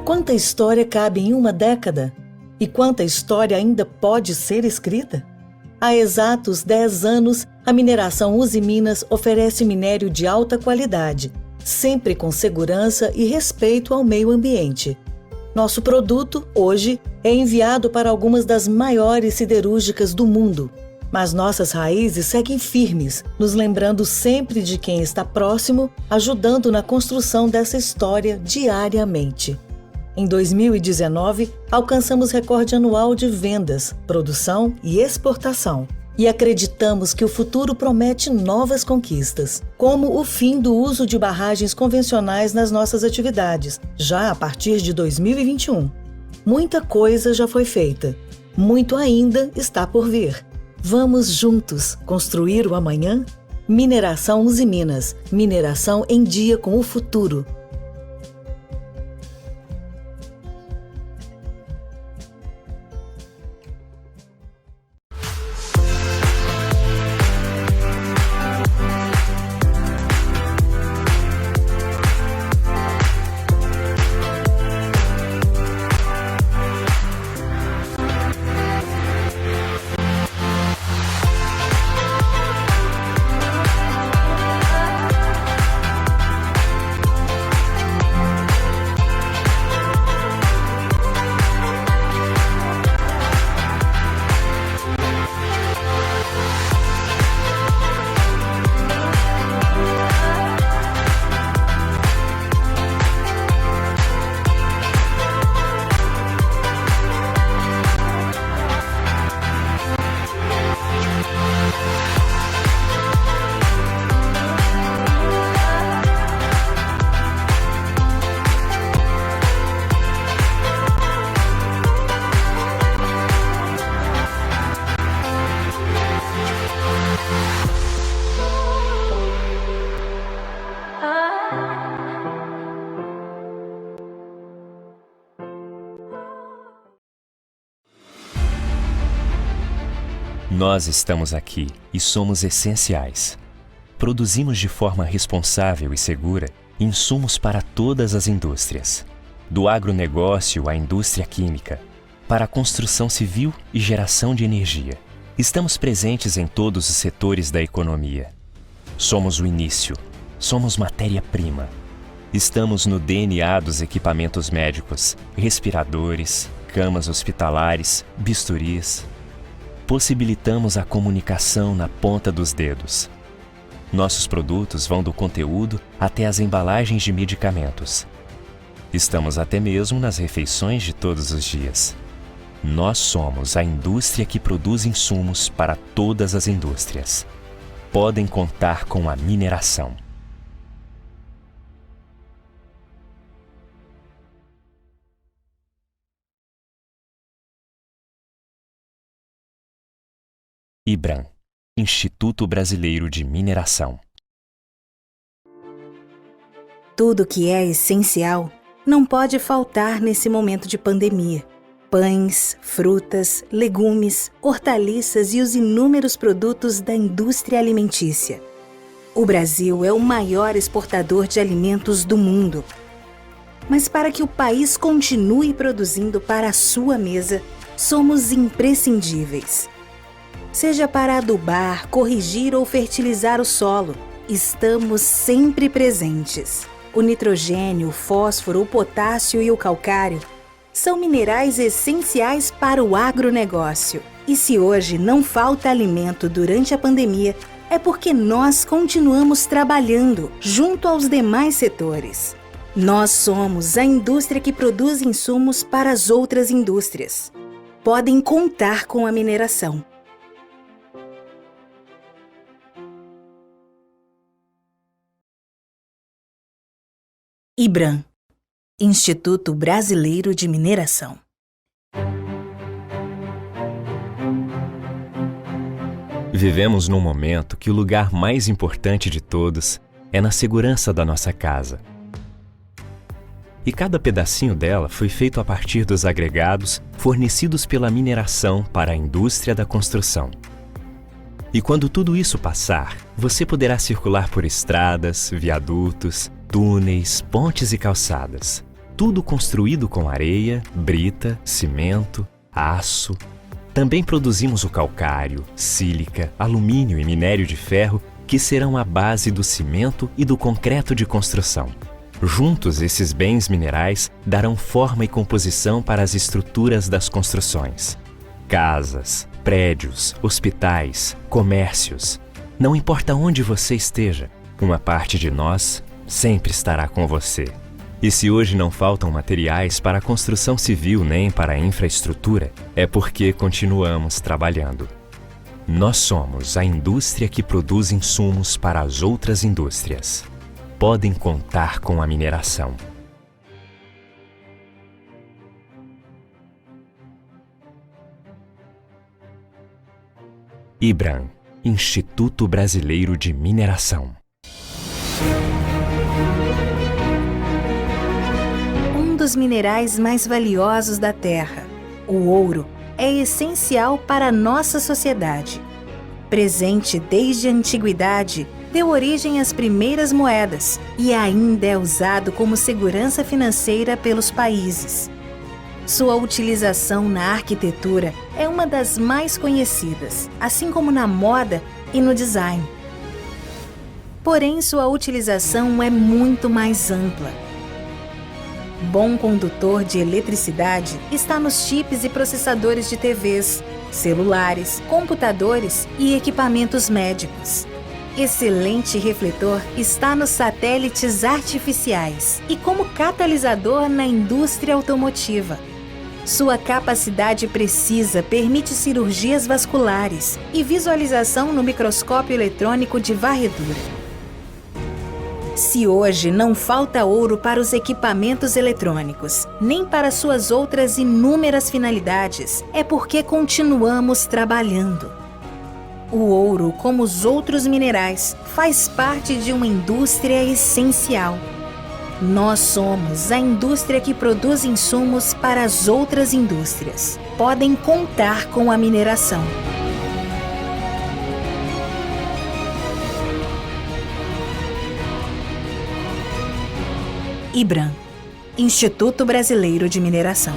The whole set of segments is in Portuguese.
Quanta história cabe em uma década? E quanta história ainda pode ser escrita? Há exatos 10 anos, a mineração Usiminas oferece minério de alta qualidade, sempre com segurança e respeito ao meio ambiente. Nosso produto, hoje, é enviado para algumas das maiores siderúrgicas do mundo. Mas nossas raízes seguem firmes, nos lembrando sempre de quem está próximo, ajudando na construção dessa história diariamente. Em 2019, alcançamos recorde anual de vendas, produção e exportação. E acreditamos que o futuro promete novas conquistas, como o fim do uso de barragens convencionais nas nossas atividades, já a partir de 2021. Muita coisa já foi feita, muito ainda está por vir. Vamos juntos construir o amanhã? Mineração Usiminas, mineração em dia com o futuro. Nós estamos aqui e somos essenciais. Produzimos de forma responsável e segura insumos para todas as indústrias, do agronegócio à indústria química, para a construção civil e geração de energia. Estamos presentes em todos os setores da economia. Somos o início, somos matéria-prima. Estamos no DNA dos equipamentos médicos, respiradores, camas hospitalares, bisturis. Possibilitamos a comunicação na ponta dos dedos. Nossos produtos vão do conteúdo até as embalagens de medicamentos. Estamos até mesmo nas refeições de todos os dias. Nós somos a indústria que produz insumos para todas as indústrias. Podem contar com a mineração. IBRAM, Instituto Brasileiro de Mineração. Tudo que é essencial não pode faltar nesse momento de pandemia. Pães, frutas, legumes, hortaliças e os inúmeros produtos da indústria alimentícia. O Brasil é o maior exportador de alimentos do mundo. Mas para que o país continue produzindo para a sua mesa, somos imprescindíveis. Seja para adubar, corrigir ou fertilizar o solo, estamos sempre presentes. O nitrogênio, o fósforo, o potássio e o calcário são minerais essenciais para o agronegócio. E se hoje não falta alimento durante a pandemia, é porque nós continuamos trabalhando junto aos demais setores. Nós somos a indústria que produz insumos para as outras indústrias. Podem contar com a mineração. IBRAM, Instituto Brasileiro de Mineração. Vivemos num momento que o lugar mais importante de todos é na segurança da nossa casa. E cada pedacinho dela foi feito a partir dos agregados fornecidos pela mineração para a indústria da construção. E quando tudo isso passar, você poderá circular por estradas, viadutos, túneis, pontes e calçadas. tudo construído com areia, brita, cimento, aço. Também produzimos o calcário, sílica, alumínio e minério de ferro, que serão a base do cimento e do concreto de construção. Juntos, esses bens minerais darão forma e composição para as estruturas das construções. Casas, prédios, hospitais, comércios. Não importa onde você esteja, uma parte de nós sempre estará com você. E se hoje não faltam materiais para a construção civil nem para a infraestrutura, é porque continuamos trabalhando. Nós somos a indústria que produz insumos para as outras indústrias. Podem contar com a mineração. IBRAM, Instituto Brasileiro de Mineração. Um dos minerais mais valiosos da Terra, o ouro, é essencial para a nossa sociedade. Presente desde a antiguidade, deu origem às primeiras moedas e ainda é usado como segurança financeira pelos países. Sua utilização na arquitetura é uma das mais conhecidas, assim como na moda e no design. Porém, sua utilização é muito mais ampla. Bom condutor de eletricidade está nos chips e processadores de TVs, celulares, computadores e equipamentos médicos. Excelente refletor está nos satélites artificiais e como catalisador na indústria automotiva. Sua capacidade precisa permite cirurgias vasculares e visualização no microscópio eletrônico de varredura. Se hoje não falta ouro para os equipamentos eletrônicos, nem para suas outras inúmeras finalidades, é porque continuamos trabalhando. O ouro, como os outros minerais, faz parte de uma indústria essencial. Nós somos a indústria que produz insumos para as outras indústrias. Podem contar com a mineração. IBRAM, Instituto Brasileiro de Mineração.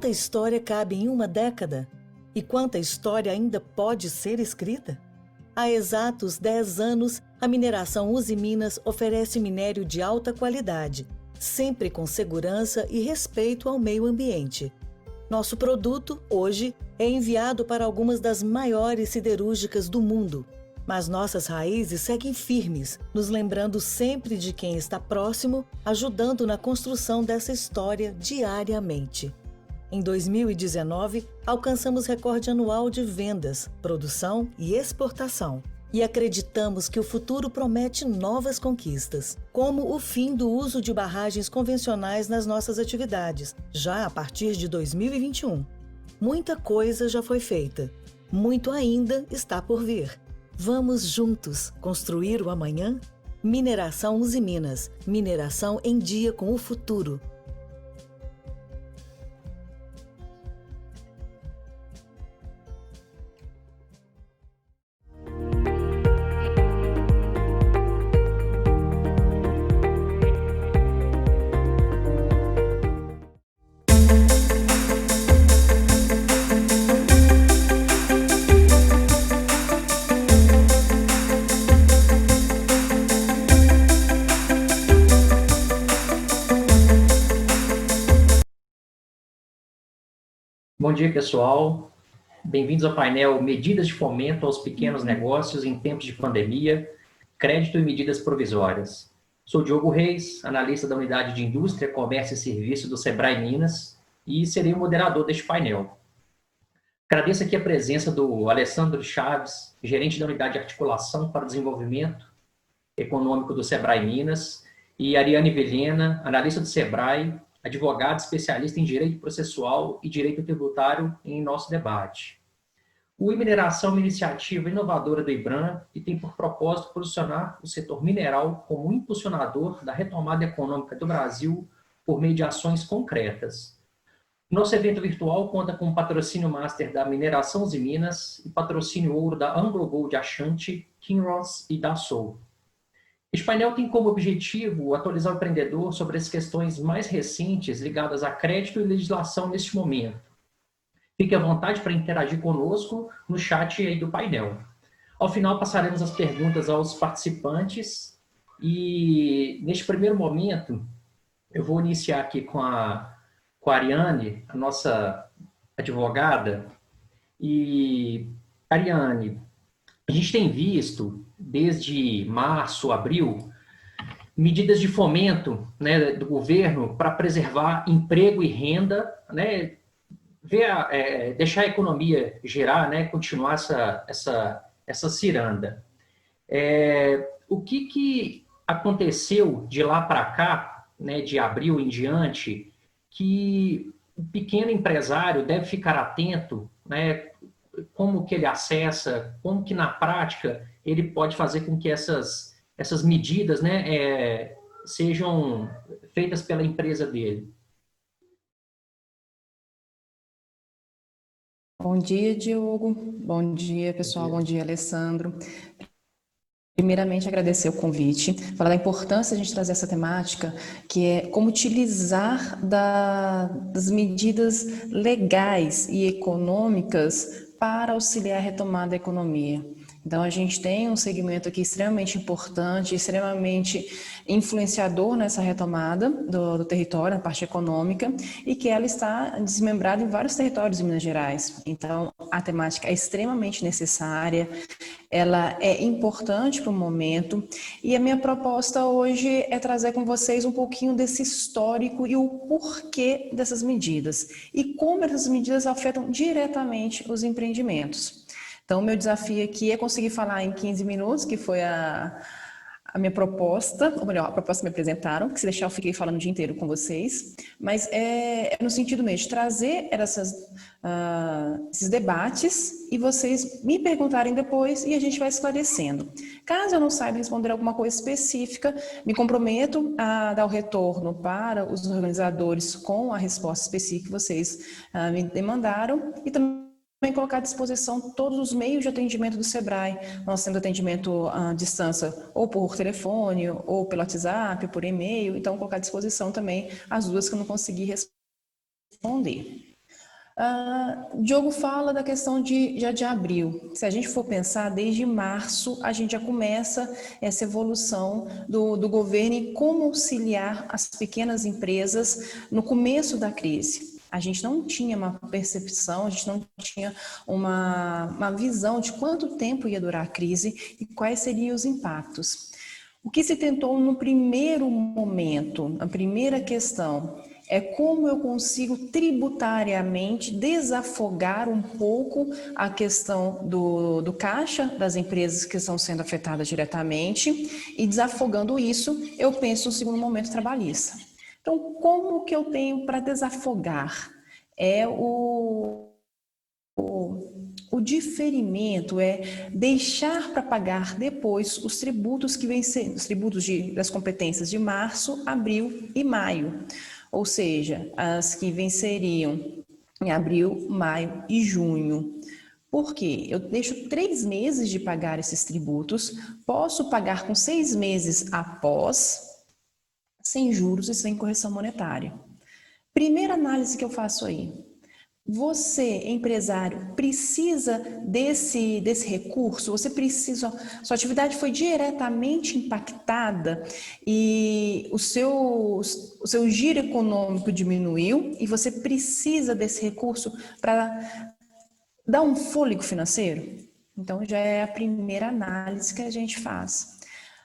Quanta história cabe em uma década? E quanta história ainda pode ser escrita? Há exatos 10 anos, a mineração Usiminas oferece minério de alta qualidade, sempre com segurança e respeito ao meio ambiente. Nosso produto, hoje, é enviado para algumas das maiores siderúrgicas do mundo. Mas nossas raízes seguem firmes, nos lembrando sempre de quem está próximo, ajudando na construção dessa história diariamente. Em 2019, alcançamos recorde anual de vendas, produção e exportação. E acreditamos que o futuro promete novas conquistas, como o fim do uso de barragens convencionais nas nossas atividades, já a partir de 2021. Muita coisa já foi feita, muito ainda está por vir. Vamos juntos construir o amanhã? Mineração Usiminas, mineração em dia com o futuro. Bom dia, pessoal. Bem-vindos ao painel Medidas de Fomento aos Pequenos Negócios em Tempos de Pandemia, Crédito e Medidas Provisórias. Sou Diogo Reis, analista da Unidade de Indústria, Comércio e Serviço do Sebrae Minas, e serei o moderador deste painel. Agradeço aqui a presença do Alessandro Chaves, gerente da Unidade de Articulação para o Desenvolvimento Econômico do Sebrae Minas, e Ariane Vilhena, analista do Sebrae, advogado especialista em Direito Processual e Direito Tributário, em nosso debate. O E-Mineração é uma iniciativa inovadora do IBRAM e tem por propósito posicionar o setor mineral como impulsionador da retomada econômica do Brasil por meio de ações concretas. Nosso evento virtual conta com o patrocínio master da Mineração Usiminas e patrocínio ouro da AngloGold Ashanti, Kinross e Dassault. Este painel tem como objetivo atualizar o empreendedor sobre as questões mais recentes ligadas a crédito e legislação neste momento. Fique à vontade para interagir conosco no chat aí do painel. Ao final, passaremos as perguntas aos participantes e, neste primeiro momento, eu vou iniciar aqui com a Ariane, a nossa advogada. E, Ariane, a gente tem visto, desde março, abril, medidas de fomento, né, do governo para preservar emprego e renda, né, deixar a economia girar, né, continuar essa ciranda. O que aconteceu de lá para cá, né, de abril em diante, que o pequeno empresário deve ficar atento, né, como que ele acessa, como que na prática ele pode fazer com que essas medidas, né, sejam feitas pela empresa dele. Bom dia, Diogo. Bom dia, pessoal. Bom dia, Alessandro. Primeiramente, agradecer o convite, falar da importância de a gente trazer essa temática, que é como utilizar das medidas legais e econômicas para auxiliar a retomada da economia. Então, a gente tem um segmento aqui extremamente importante, extremamente influenciador nessa retomada do território, na parte econômica, e que ela está desmembrada em vários territórios de Minas Gerais. Então, a temática é extremamente necessária, ela é importante para o momento, e a minha proposta hoje é trazer com vocês um pouquinho desse histórico e o porquê dessas medidas, e como essas medidas afetam diretamente os empreendimentos. Então, o meu desafio aqui é conseguir falar em 15 minutos, que foi a minha proposta, ou melhor, a proposta que me apresentaram, que se deixar eu fiquei falando o dia inteiro com vocês, mas é no sentido mesmo de trazer esses debates e vocês me perguntarem depois e a gente vai esclarecendo. Caso eu não saiba responder alguma coisa específica, me comprometo a dar o retorno para os organizadores com a resposta específica que vocês me demandaram e também colocar à disposição todos os meios de atendimento do Sebrae. Nós temos atendimento à distância ou por telefone, ou pelo WhatsApp, por e-mail, então colocar à disposição também as duas que eu não consegui responder. Diogo fala da questão de abril. Se a gente for pensar, desde março a gente já começa essa evolução do governo em como auxiliar as pequenas empresas no começo da crise. A gente não tinha uma percepção, a gente não tinha uma visão de quanto tempo ia durar a crise e quais seriam os impactos. O que se tentou no primeiro momento, a primeira questão, é como eu consigo tributariamente desafogar um pouco a questão do caixa das empresas que estão sendo afetadas diretamente e desafogando isso, eu penso no segundo momento trabalhista. Então, como que eu tenho para desafogar? É o diferimento, é deixar para pagar depois os tributos que vêm sendo, os tributos das competências de março, abril e maio. Ou seja, as que venceriam em abril, maio e junho. Por quê? Eu deixo 3 meses de pagar esses tributos, posso pagar com 6 meses após, sem juros e sem correção monetária. Primeira análise que eu faço aí. Você, empresário, precisa desse recurso? Você precisa, sua atividade foi diretamente impactada e o seu giro econômico diminuiu e você precisa desse recurso para dar um fôlego financeiro? Então, já é a primeira análise que a gente faz.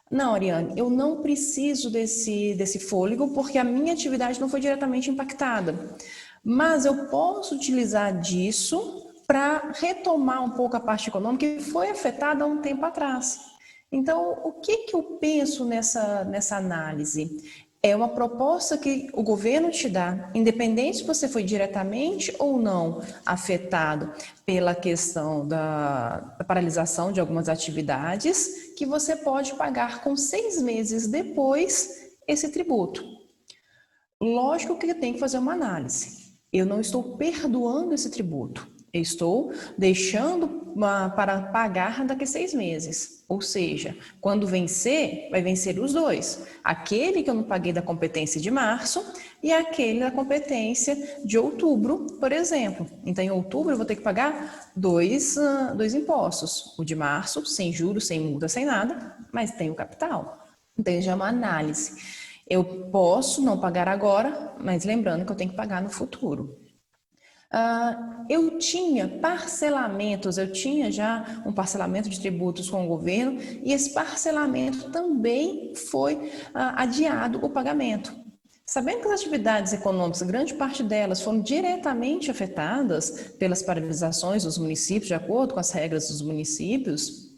Não, Ariane, eu não preciso desse fôlego porque a minha atividade não foi diretamente impactada. Mas eu posso utilizar disso para retomar um pouco a parte econômica que foi afetada há um tempo atrás. Então, o que eu penso nessa análise? É uma proposta que o governo te dá, independente se você foi diretamente ou não afetado pela questão da paralisação de algumas atividades, que você pode pagar com 6 meses depois esse tributo. Lógico que tem que fazer uma análise. Eu não estou perdoando esse tributo, eu estou deixando para pagar daqui a 6 meses. Ou seja, quando vencer, vai vencer os dois. Aquele que eu não paguei da competência de março e aquele da competência de outubro, por exemplo. Então, em outubro eu vou ter que pagar dois impostos. O de março, sem juros, sem multa, sem nada, mas tem o capital. Então, já é uma análise. Eu posso não pagar agora, mas lembrando que eu tenho que pagar no futuro. Eu tinha parcelamentos, eu tinha já um parcelamento de tributos com o governo e esse parcelamento também foi adiado o pagamento. Sabendo que as atividades econômicas, grande parte delas foram diretamente afetadas pelas paralisações dos municípios, de acordo com as regras dos municípios,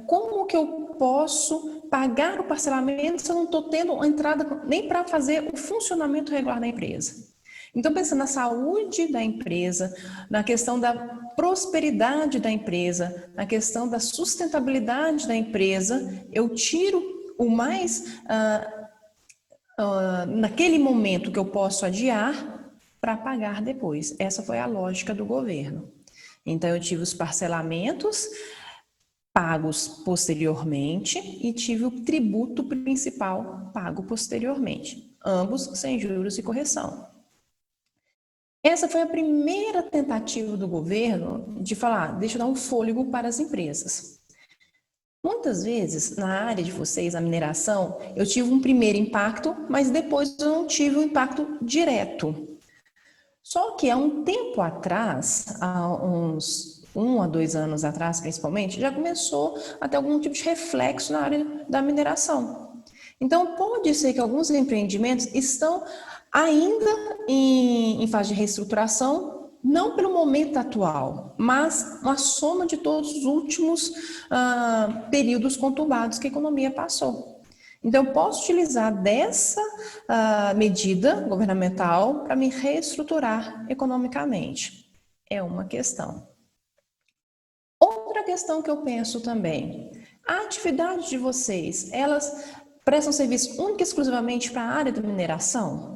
como que eu posso pagar o parcelamento se eu não estou tendo entrada nem para fazer o funcionamento regular da empresa? Então, pensando na saúde da empresa, na questão da prosperidade da empresa, na questão da sustentabilidade da empresa, eu tiro o mais naquele momento que eu posso adiar para pagar depois. Essa foi a lógica do governo. Então, eu tive os parcelamentos pagos posteriormente e tive o tributo principal pago posteriormente, ambos sem juros e correção. Essa foi a primeira tentativa do governo de falar, deixa eu dar um fôlego para as empresas. Muitas vezes, na área de vocês, a mineração, eu tive um primeiro impacto, mas depois eu não tive um impacto direto. Só que há um tempo atrás, há uns 1 a 2 anos atrás, principalmente, já começou a ter algum tipo de reflexo na área da mineração. Então, pode ser que alguns empreendimentos estão ainda em fase de reestruturação, não pelo momento atual, mas uma soma de todos os últimos períodos conturbados que a economia passou. Então, eu posso utilizar dessa medida governamental para me reestruturar economicamente. É uma questão. Outra questão que eu penso também, a atividade de vocês, elas prestam serviço única e exclusivamente para a área da mineração?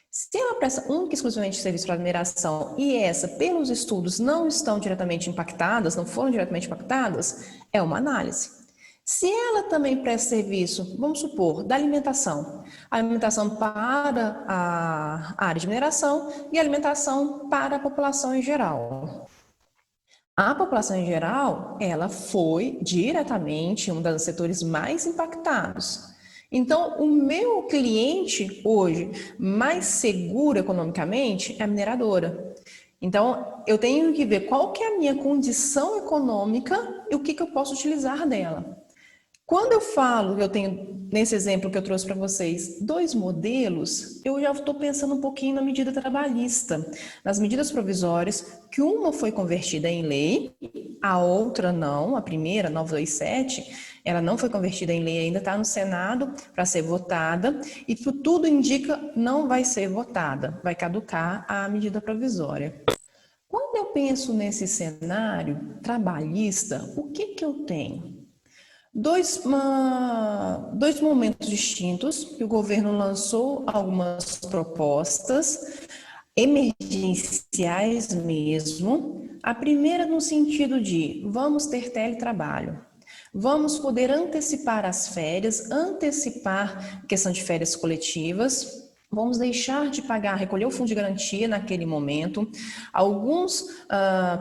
Se ela presta única e exclusivamente serviço para a mineração e essa, pelos estudos, não estão diretamente impactadas, não foram diretamente impactadas, é uma análise. Se ela também presta serviço, vamos supor, da alimentação, alimentação para a área de mineração e alimentação para a população em geral. A população em geral, ela foi diretamente um dos setores mais impactados. Então, o meu cliente hoje mais seguro economicamente é a mineradora. Então, eu tenho que ver qual que é a minha condição econômica e o que eu posso utilizar dela. Quando eu falo, eu tenho, nesse exemplo que eu trouxe para vocês, 2 modelos, eu já estou pensando um pouquinho na medida trabalhista, nas medidas provisórias, que uma foi convertida em lei, a outra não, a primeira, 927, ela não foi convertida em lei, ainda está no Senado para ser votada, e tudo indica não vai ser votada, vai caducar a medida provisória. Quando eu penso nesse cenário trabalhista, o que eu tenho? Dois momentos distintos que o governo lançou algumas propostas emergenciais mesmo. A primeira no sentido de vamos ter teletrabalho, vamos poder antecipar as férias, antecipar questão de férias coletivas, vamos deixar de pagar, recolher o fundo de garantia naquele momento. Alguns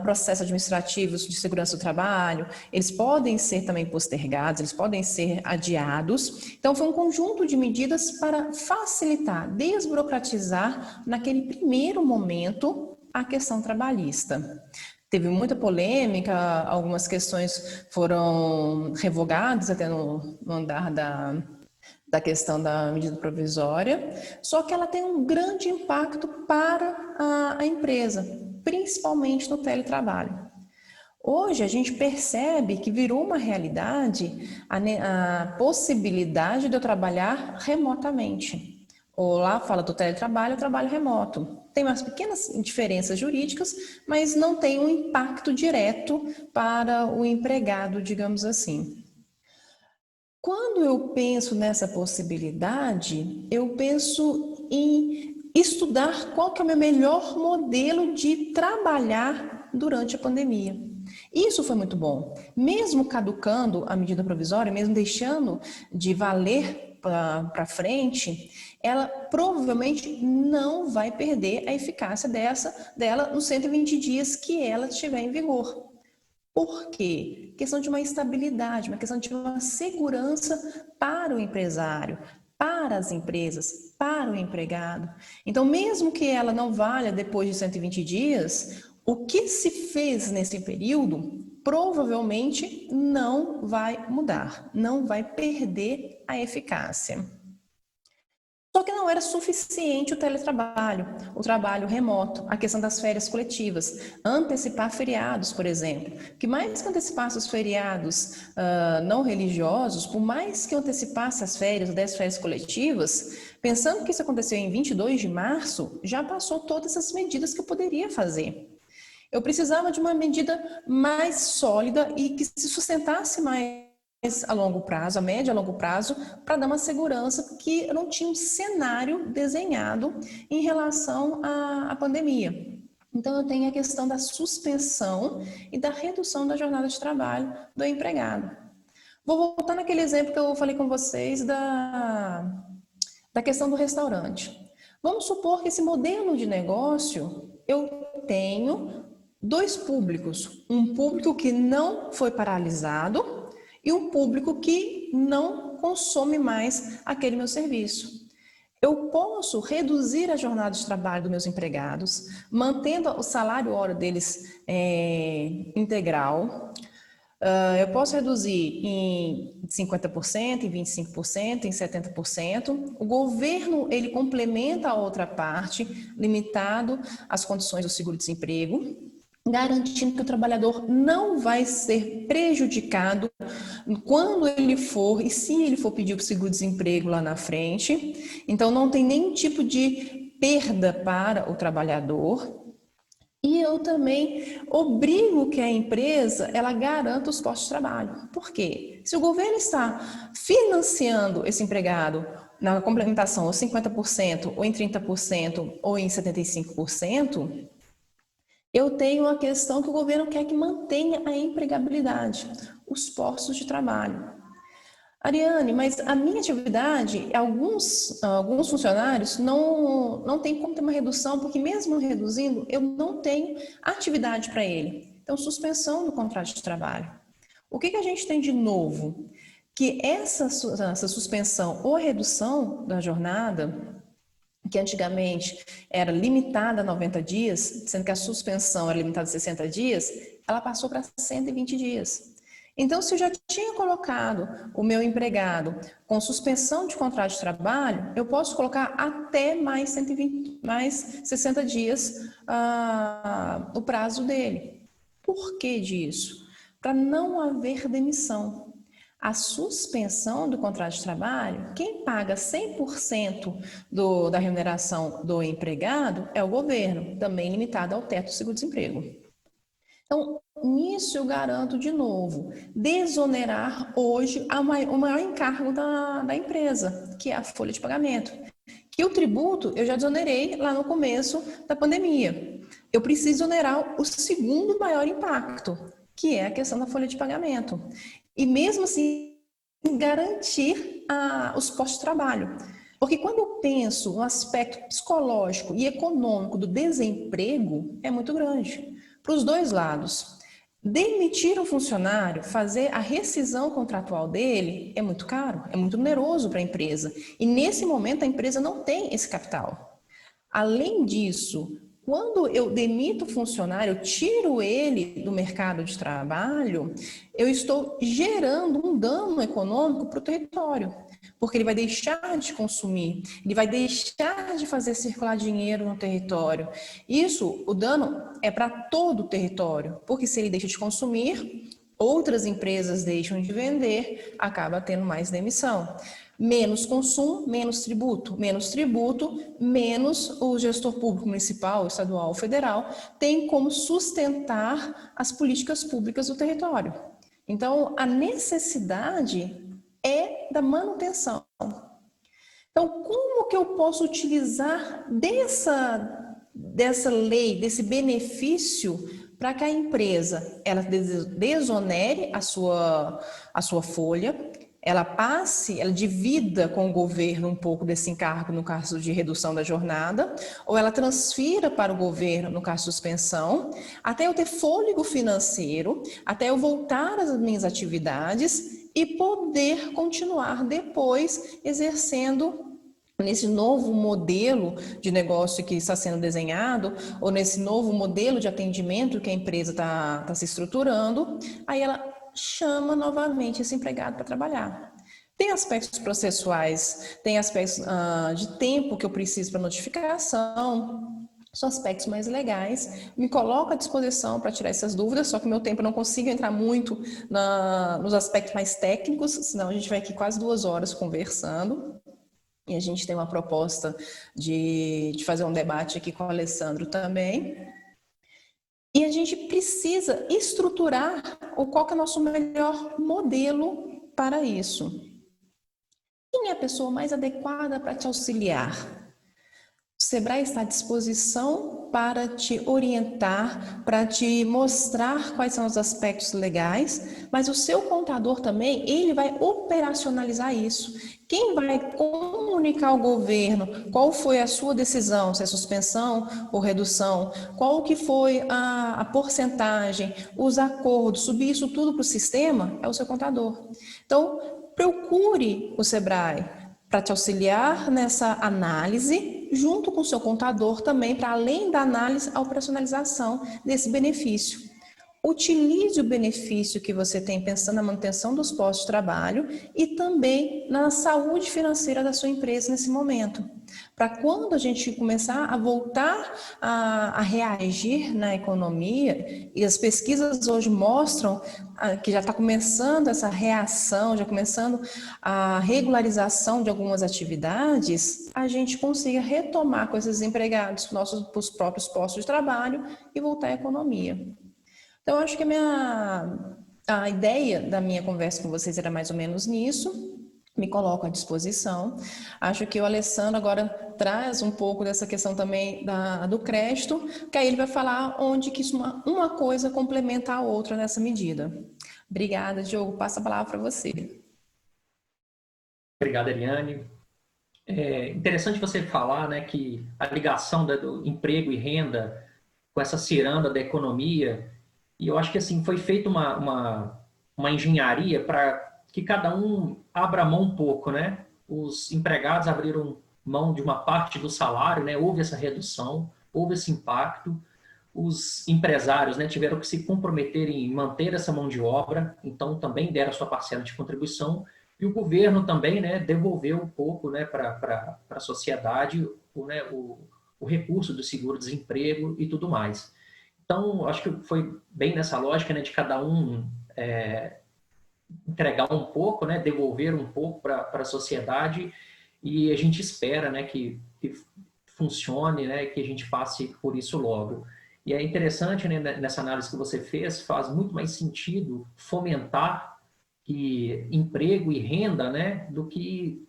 processos administrativos de segurança do trabalho, eles podem ser também postergados, eles podem ser adiados. Então, foi um conjunto de medidas para facilitar, desburocratizar naquele primeiro momento a questão trabalhista. Teve muita polêmica, algumas questões foram revogadas até no andar da questão da medida provisória, só que ela tem um grande impacto para a empresa, principalmente no teletrabalho. Hoje a gente percebe que virou uma realidade a possibilidade de eu trabalhar remotamente. Ou lá fala do teletrabalho, trabalho remoto. Tem umas pequenas diferenças jurídicas, mas não tem um impacto direto para o empregado, digamos assim. Quando eu penso nessa possibilidade, eu penso em estudar qual que é o meu melhor modelo de trabalhar durante a pandemia. Isso foi muito bom. Mesmo caducando a medida provisória, mesmo deixando de valer para frente, ela provavelmente não vai perder a eficácia dela nos 120 dias que ela estiver em vigor. Por quê? Questão de uma estabilidade, uma questão de uma segurança para o empresário, para as empresas, para o empregado. Então, mesmo que ela não valha depois de 120 dias, o que se fez nesse período provavelmente não vai mudar, não vai perder a eficácia. Só que não era suficiente o teletrabalho, o trabalho remoto, a questão das férias coletivas, antecipar feriados, por exemplo. Que mais que antecipasse os feriados não religiosos, por mais que eu antecipasse as férias, 10 férias coletivas, pensando que isso aconteceu em 22 de março, já passou todas as medidas que eu poderia fazer. Eu precisava de uma medida mais sólida e que se sustentasse mais a longo prazo, a médio a longo prazo, para dar uma segurança, porque eu não tinha um cenário desenhado em relação à pandemia. Então, eu tenho a questão da suspensão e da redução da jornada de trabalho do empregado. Vou voltar naquele exemplo que eu falei com vocês da questão do restaurante. Vamos supor que esse modelo de negócio, eu tenho dois públicos. Um público que não foi paralisado e um público que não consome mais aquele meu serviço. Eu posso reduzir a jornada de trabalho dos meus empregados, mantendo o salário hora deles integral. Eu posso reduzir em 50%, em 25%, em 70%. O governo, ele complementa a outra parte, limitado às condições do seguro-desemprego, garantindo que o trabalhador não vai ser prejudicado quando ele for, e se ele for pedir o seguro-desemprego lá na frente. Então, não tem nenhum tipo de perda para o trabalhador. E eu também obrigo que a empresa, ela garanta os postos de trabalho. Por quê? Se o governo está financiando esse empregado na complementação ou 50%, ou em 30%, ou em 75%, eu tenho a questão que o governo quer que mantenha a empregabilidade, os postos de trabalho. Ariane, mas a minha atividade, alguns funcionários não tem como ter uma redução, porque mesmo reduzindo, eu não tenho atividade para ele. Então, suspensão do contrato de trabalho. O que a gente tem de novo? Que essa suspensão ou redução da jornada, que antigamente era limitada a 90 dias, sendo que a suspensão era limitada a 60 dias, ela passou para 120 dias. Então, se eu já tinha colocado o meu empregado com suspensão de contrato de trabalho, eu posso colocar até mais 60 dias o prazo dele. Por que disso? Para não haver demissão. A suspensão do contrato de trabalho, quem paga 100% da remuneração do empregado é o governo, também limitado ao teto do seguro-desemprego. Então, nisso eu garanto de novo, desonerar hoje o maior encargo da empresa, que é a folha de pagamento. Que o tributo eu já desonerei lá no começo da pandemia. Eu preciso onerar o segundo maior impacto, que é a questão da folha de pagamento. E mesmo assim, garantir os postos de trabalho. Porque quando eu penso no aspecto psicológico e econômico do desemprego, é muito grande, para os dois lados. Demitir um funcionário, fazer a rescisão contratual dele é muito caro, é muito oneroso para a empresa. E nesse momento a empresa não tem esse capital. Além disso, quando eu demito o funcionário, eu tiro ele do mercado de trabalho, eu estou gerando um dano econômico para o território, porque ele vai deixar de consumir, ele vai deixar de fazer circular dinheiro no território. Isso, o dano é para todo o território, porque se ele deixa de consumir, outras empresas deixam de vender, acaba tendo mais demissão. Menos consumo, menos tributo, menos o gestor público municipal, estadual ou federal tem como sustentar as políticas públicas do território. Então, a necessidade é da manutenção. Então, como que eu posso utilizar dessa lei, desse benefício para que a empresa ela desonere a sua folha, ela divida com o governo um pouco desse encargo no caso de redução da jornada, ou ela transfira para o governo no caso de suspensão, até eu ter fôlego financeiro, até eu voltar às minhas atividades e poder continuar depois exercendo nesse novo modelo de negócio que está sendo desenhado, ou nesse novo modelo de atendimento que a empresa está se estruturando, aí ela chama novamente esse empregado para trabalhar. Tem aspectos processuais, tem aspectos de tempo que eu preciso para notificação, são aspectos mais legais. Me coloco à disposição para tirar essas dúvidas, só que meu tempo eu não consigo entrar muito nos aspectos mais técnicos, senão a gente vai aqui quase 2 horas conversando. E a gente tem uma proposta de fazer um debate aqui com o Alessandro também. E a gente precisa estruturar qual que é o nosso melhor modelo para isso. Quem é a pessoa mais adequada para te auxiliar? O Sebrae está à disposição para te orientar, para te mostrar quais são os aspectos legais, mas o seu contador também, ele vai operacionalizar isso. Quem vai comunicar ao governo qual foi a sua decisão, se é suspensão ou redução, qual que foi a porcentagem, os acordos, subir isso tudo para o sistema, é o seu contador. Então, procure o Sebrae para te auxiliar nessa análise, junto com o seu contador também, para além da análise, a operacionalização desse benefício. Utilize o benefício que você tem pensando na manutenção dos postos de trabalho e também na saúde financeira da sua empresa nesse momento. Para quando a gente começar a voltar a reagir na economia, e as pesquisas hoje mostram que já está começando essa reação, já começando a regularização de algumas atividades, a gente consiga retomar com esses empregados para os próprios postos de trabalho e voltar à economia. Então, acho que a ideia da minha conversa com vocês era mais ou menos nisso. Me coloco à disposição. Acho que o Alessandro agora traz um pouco dessa questão também do crédito, que aí ele vai falar onde que uma coisa complementa a outra nessa medida. Obrigada, Diogo. Passo a palavra para você. Obrigado, Eliane. É interessante você falar, né, que a ligação do emprego e renda com essa ciranda da economia. E eu acho que assim foi feita uma engenharia para que cada um abra mão um pouco, né? Os empregados abriram mão de uma parte do salário, né? Houve essa redução, houve esse impacto. Os empresários, né, tiveram que se comprometer em manter essa mão de obra, então também deram a sua parcela de contribuição. E o governo também, né, devolveu um pouco, né, para a sociedade o recurso do seguro-desemprego e tudo mais. Então, acho que foi bem nessa lógica, né, de cada um entregar um pouco, né, devolver um pouco para a sociedade, e a gente espera, né, que funcione, né, que a gente passe por isso logo. E é interessante, né, nessa análise que você fez, faz muito mais sentido fomentar emprego e renda, né, do que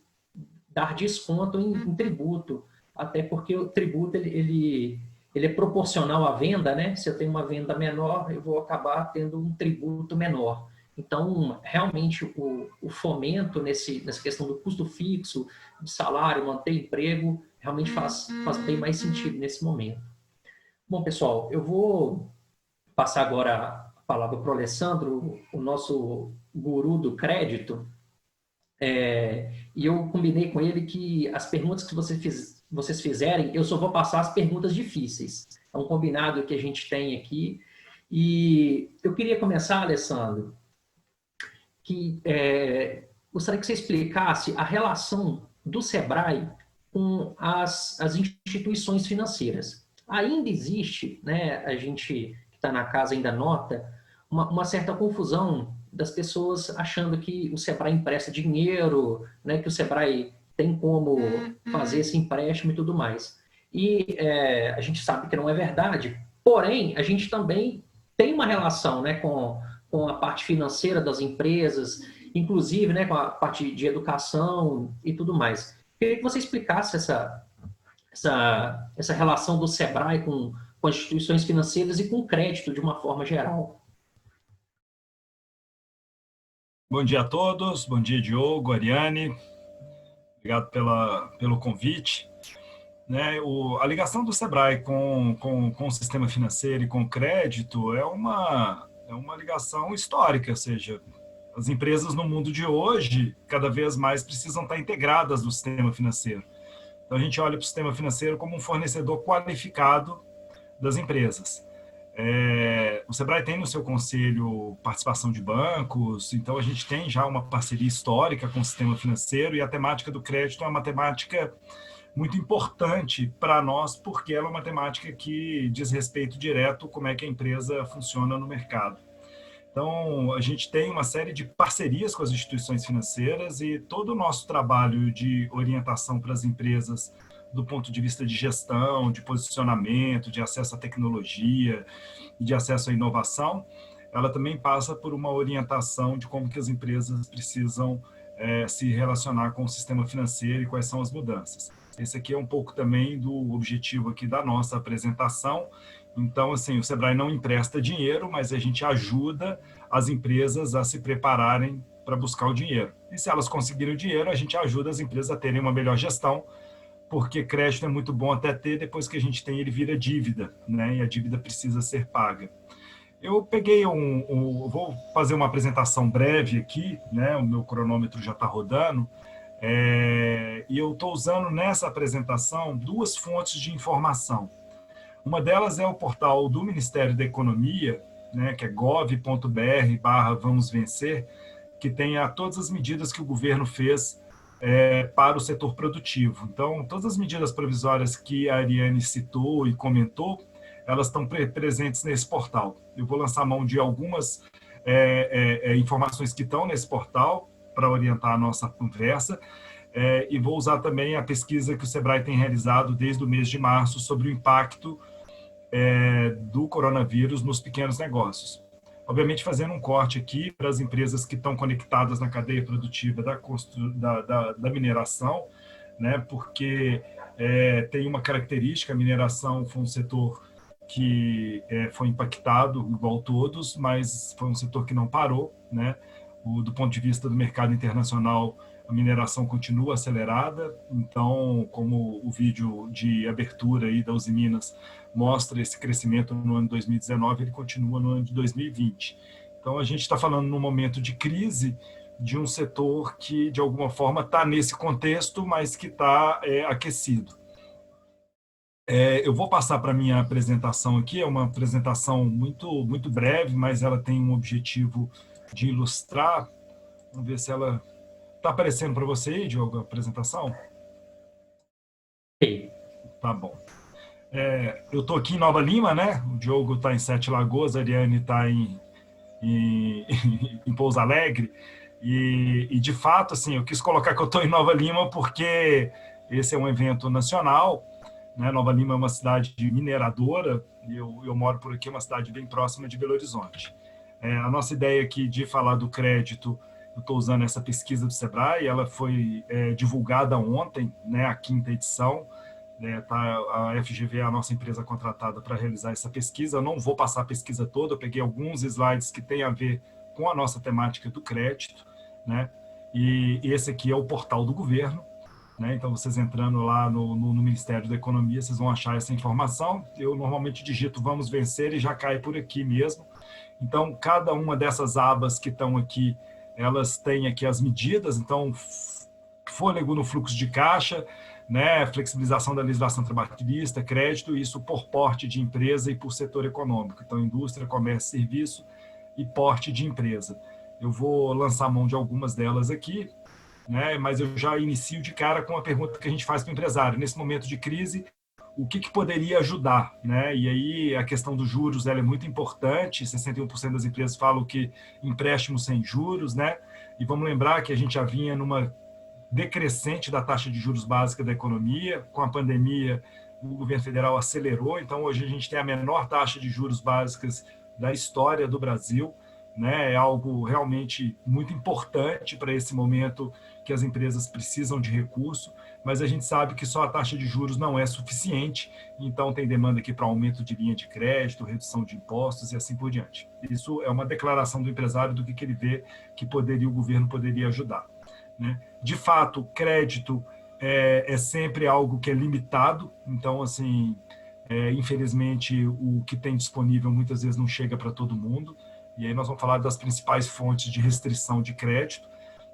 dar desconto em tributo, até porque o tributo ele é proporcional à venda, né? Se eu tenho uma venda menor, eu vou acabar tendo um tributo menor. Então, realmente, o fomento nessa questão do custo fixo, de salário, manter emprego, realmente faz bem mais sentido nesse momento. Bom, pessoal, eu vou passar agora a palavra para o Alessandro, o nosso guru do crédito. E eu combinei com ele que as perguntas que vocês fizerem, eu só vou passar as perguntas difíceis. É um combinado que a gente tem aqui. E eu queria começar, Alessandro, gostaria que você explicasse a relação do Sebrae com as instituições financeiras. Ainda existe, né, a gente que está na casa ainda nota, uma certa confusão das pessoas achando que o Sebrae empresta dinheiro, né, que o Sebrae tem como fazer esse empréstimo e tudo mais. E a gente sabe que não é verdade, porém, a gente também tem uma relação, né, com a parte financeira das empresas, inclusive, né, com a parte de educação e tudo mais. Queria que você explicasse essa relação do Sebrae com as instituições financeiras e com o crédito de uma forma geral. Bom dia a todos, bom dia Diogo, Ariane, obrigado pelo convite. A ligação do Sebrae com o sistema financeiro e com o crédito é uma ligação histórica, ou seja, as empresas no mundo de hoje cada vez mais precisam estar integradas no sistema financeiro. Então a gente olha para o sistema financeiro como um fornecedor qualificado das empresas. O Sebrae tem no seu conselho participação de bancos, então a gente tem já uma parceria histórica com o sistema financeiro, e a temática do crédito é uma temática muito importante para nós, porque ela é uma temática que diz respeito direto como é que a empresa funciona no mercado. Então, a gente tem uma série de parcerias com as instituições financeiras, e todo o nosso trabalho de orientação para as empresas do ponto de vista de gestão, de posicionamento, de acesso à tecnologia, de acesso à inovação, ela também passa por uma orientação de como que as empresas precisam se relacionar com o sistema financeiro e quais são as mudanças. Esse aqui é um pouco também do objetivo aqui da nossa apresentação. Então, assim, o Sebrae não empresta dinheiro, mas a gente ajuda as empresas a se prepararem para buscar o dinheiro. E se elas conseguirem o dinheiro, a gente ajuda as empresas a terem uma melhor gestão, porque crédito é muito bom até ter, depois que a gente tem, ele vira dívida, né? E a dívida precisa ser paga. Eu peguei vou fazer uma apresentação breve aqui, né? O meu cronômetro já está rodando, e eu estou usando nessa apresentação duas fontes de informação. Uma delas é o portal do Ministério da Economia, né? Que é gov.br/vamosvencer, que tem todas as medidas que o governo fez para o setor produtivo. Então, todas as medidas provisórias que a Ariane citou e comentou, elas estão presentes nesse portal. Eu vou lançar mão de algumas informações que estão nesse portal para orientar a nossa conversa, e vou usar também a pesquisa que o Sebrae tem realizado desde o mês de março sobre o impacto do coronavírus nos pequenos negócios. Obviamente, fazendo um corte aqui para as empresas que estão conectadas na cadeia produtiva da mineração, né? Porque tem uma característica: a mineração foi um setor que foi impactado, igual todos, mas foi um setor que não parou, né? Do ponto de vista do mercado internacional, a mineração continua acelerada. Então, como o vídeo de abertura aí da Uzi Minas mostra esse crescimento no ano de 2019, ele continua no ano de 2020. Então, a gente está falando num momento de crise de um setor que, de alguma forma, está nesse contexto, mas que está aquecido. Eu vou passar para a minha apresentação aqui. É uma apresentação muito, muito breve, mas ela tem um objetivo de ilustrar. Vamos ver se ela está aparecendo para você aí, Diogo, a apresentação? Sim. Tá bom. Eu estou aqui em Nova Lima, né? O Diogo está em Sete Lagoas, a Ariane está em Pouso Alegre. E, de fato, assim, eu quis colocar que eu estou em Nova Lima porque esse é um evento nacional, né? Nova Lima é uma cidade mineradora, e eu moro por aqui, uma cidade bem próxima de Belo Horizonte. A nossa ideia aqui de falar do crédito, eu estou usando essa pesquisa do Sebrae, ela foi divulgada ontem, né? A 5ª edição. A FGV é a nossa empresa contratada para realizar essa pesquisa. Eu não vou passar a pesquisa toda, eu peguei alguns slides que têm a ver com a nossa temática do crédito, né? E esse aqui é o portal do governo, né? Então, vocês entrando lá no Ministério da Economia, vocês vão achar essa informação. Eu normalmente digito Vamos Vencer e já cai por aqui mesmo. Então, cada uma dessas abas que estão aqui, elas têm aqui as medidas. Então, fôlego no fluxo de caixa, né? Flexibilização da legislação trabalhista, crédito, isso por porte de empresa e por setor econômico. Então, indústria, comércio, serviço e porte de empresa. Eu vou lançar mão de algumas delas aqui, né? Mas eu já inicio de cara com a pergunta que a gente faz para o empresário. Nesse momento de crise, o que poderia ajudar, né? E aí a questão dos juros, ela é muito importante. 61% das empresas falam que empréstimos sem juros, né? E vamos lembrar que a gente já vinha numa decrescente da taxa de juros básica da economia. Com a pandemia, o governo federal acelerou. Então, hoje a gente tem a menor taxa de juros básicas da história do Brasil, né? É algo realmente muito importante para esse momento que as empresas precisam de recurso, mas a gente sabe que só a taxa de juros não é suficiente, então tem demanda aqui para aumento de linha de crédito, redução de impostos e assim por diante. Isso é uma declaração do empresário do que ele vê que o governo poderia ajudar, né? De fato, crédito é sempre algo que é limitado, então, assim, infelizmente, o que tem disponível muitas vezes não chega para todo mundo, e aí nós vamos falar das principais fontes de restrição de crédito,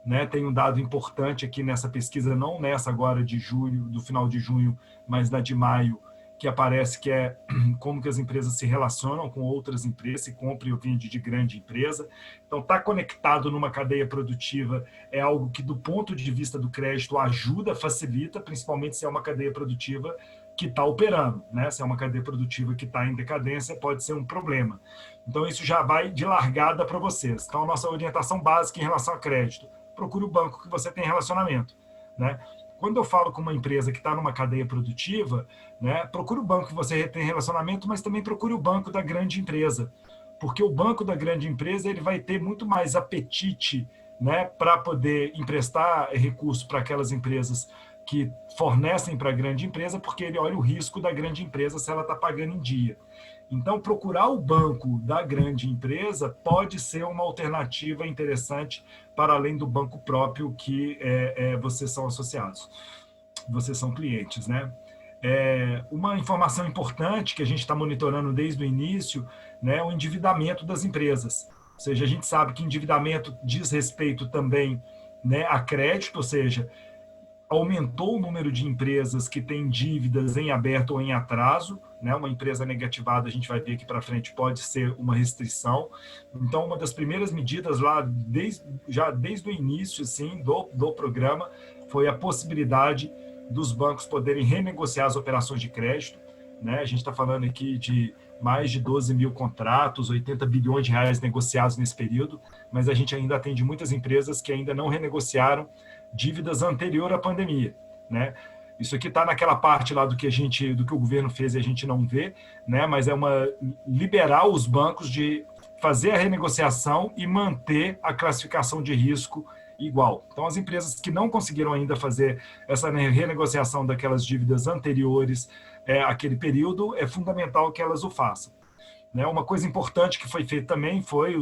né? Tem um dado importante aqui nessa pesquisa, não nessa agora de julho, do final de junho, mas na de maio, que aparece que é como que as empresas se relacionam com outras empresas, se compra ou vende de grande empresa. Então, estar conectado numa cadeia produtiva é algo que, do ponto de vista do crédito, ajuda, facilita, principalmente se é uma cadeia produtiva que está operando, né? Se é uma cadeia produtiva que está em decadência, pode ser um problema. Então, isso já vai de largada para vocês. Então, a nossa orientação básica em relação a crédito: procure o banco que você tem relacionamento, né? Quando eu falo com uma empresa que está numa cadeia produtiva, né, procure o banco que você tem relacionamento, mas também procure o banco da grande empresa, porque o banco da grande empresa ele vai ter muito mais apetite, né, para poder emprestar recursos para aquelas empresas que fornecem para a grande empresa, porque ele olha o risco da grande empresa se ela está pagando em dia. Então, procurar o banco da grande empresa pode ser uma alternativa interessante para além do banco próprio que vocês são associados, vocês são clientes, né? Uma informação importante que a gente está monitorando desde o início, né, é o endividamento das empresas. Ou seja, a gente sabe que endividamento diz respeito também, né, a crédito, ou seja, aumentou o número de empresas que têm dívidas em aberto ou em atraso, né? Uma empresa negativada, a gente vai ver aqui para frente, pode ser uma restrição. Então, uma das primeiras medidas lá, desde o início assim, do programa, foi a possibilidade dos bancos poderem renegociar as operações de crédito, né? A gente está falando aqui de mais de 12 mil contratos, 80 bilhões de reais negociados nesse período, mas a gente ainda atende muitas empresas que ainda não renegociaram dívidas anterior à pandemia, né? Isso aqui está naquela parte lá do que o governo fez e a gente não vê, né? Mas liberar os bancos de fazer a renegociação e manter a classificação de risco igual. Então, as empresas que não conseguiram ainda fazer essa renegociação daquelas dívidas anteriores àquele período, é fundamental que elas o façam, né? Uma coisa importante que foi feita também foi